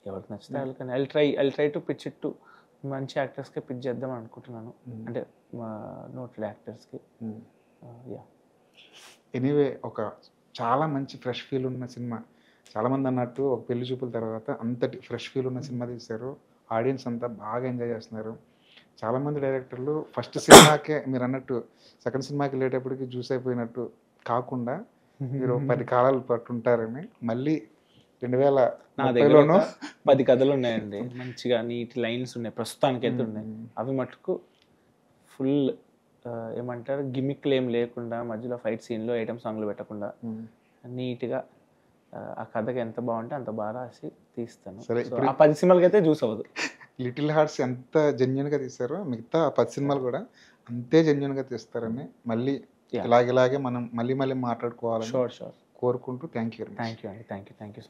ఎవరికి నచ్చితే వాళ్ళకని I try to pitch it to మంచి యాక్టర్స్కి పిచ్ చేద్దాం అనుకుంటున్నాను, అంటే నోటెడ్ యాక్టర్స్కి. ఎనీవే, ఒక చాలా మంచి ఫ్రెష్ ఫీల్ ఉన్న సినిమా. చాలామంది అన్నట్టు ఒక పెళ్లి చూపుల తర్వాత అంతటి ఫ్రెష్ ఫీల్ ఉన్న సినిమా తీశారు, ఆడియన్స్ అంతా బాగా ఎంజాయ్ చేస్తున్నారు. చాలామంది డైరెక్టర్లు ఫస్ట్ సినిమాకే మీరు అన్నట్టు సెకండ్ సినిమాకి వెళ్ళేటప్పటికి జ్యూస్ అయిపోయినట్టు కాకుండా మీరు 10 కాలాలు పట్టుంటారని, మళ్ళీ 2030లోనూ 10 కథలు ఉన్నాయండి, మంచిగా నీట్ లైన్స్ ఉన్నాయి ప్రస్తుతానికి అయితే ఉన్నాయి. అవి మటుకు ఫుల్ ఏమంటారు గిమిక్లు ఏం లేకుండా, మధ్యలో ఫైట్ సీన్లో ఐటమ్ సాంగ్లు పెట్టకుండా నీట్గా ఆ కథకి ఎంత బాగుంటే అంత బాగా రాసి తీస్తాను. ఆ 10 సినిమాలకి అయితే జ్యూస్ అవ్వదు. లిటిల్ హార్ట్స్ ఎంత జెన్యున్గా తీస్తారో మిగతా 10 సినిమాలు కూడా అంతే జెన్యున్గా తీస్తారని మళ్ళీ ఇలాగే మనం మళ్ళీ మాట్లాడుకోవాలని కోరుకుంటూ థ్యాంక్ యూ అండి, థ్యాంక్ యూ సో మచ్.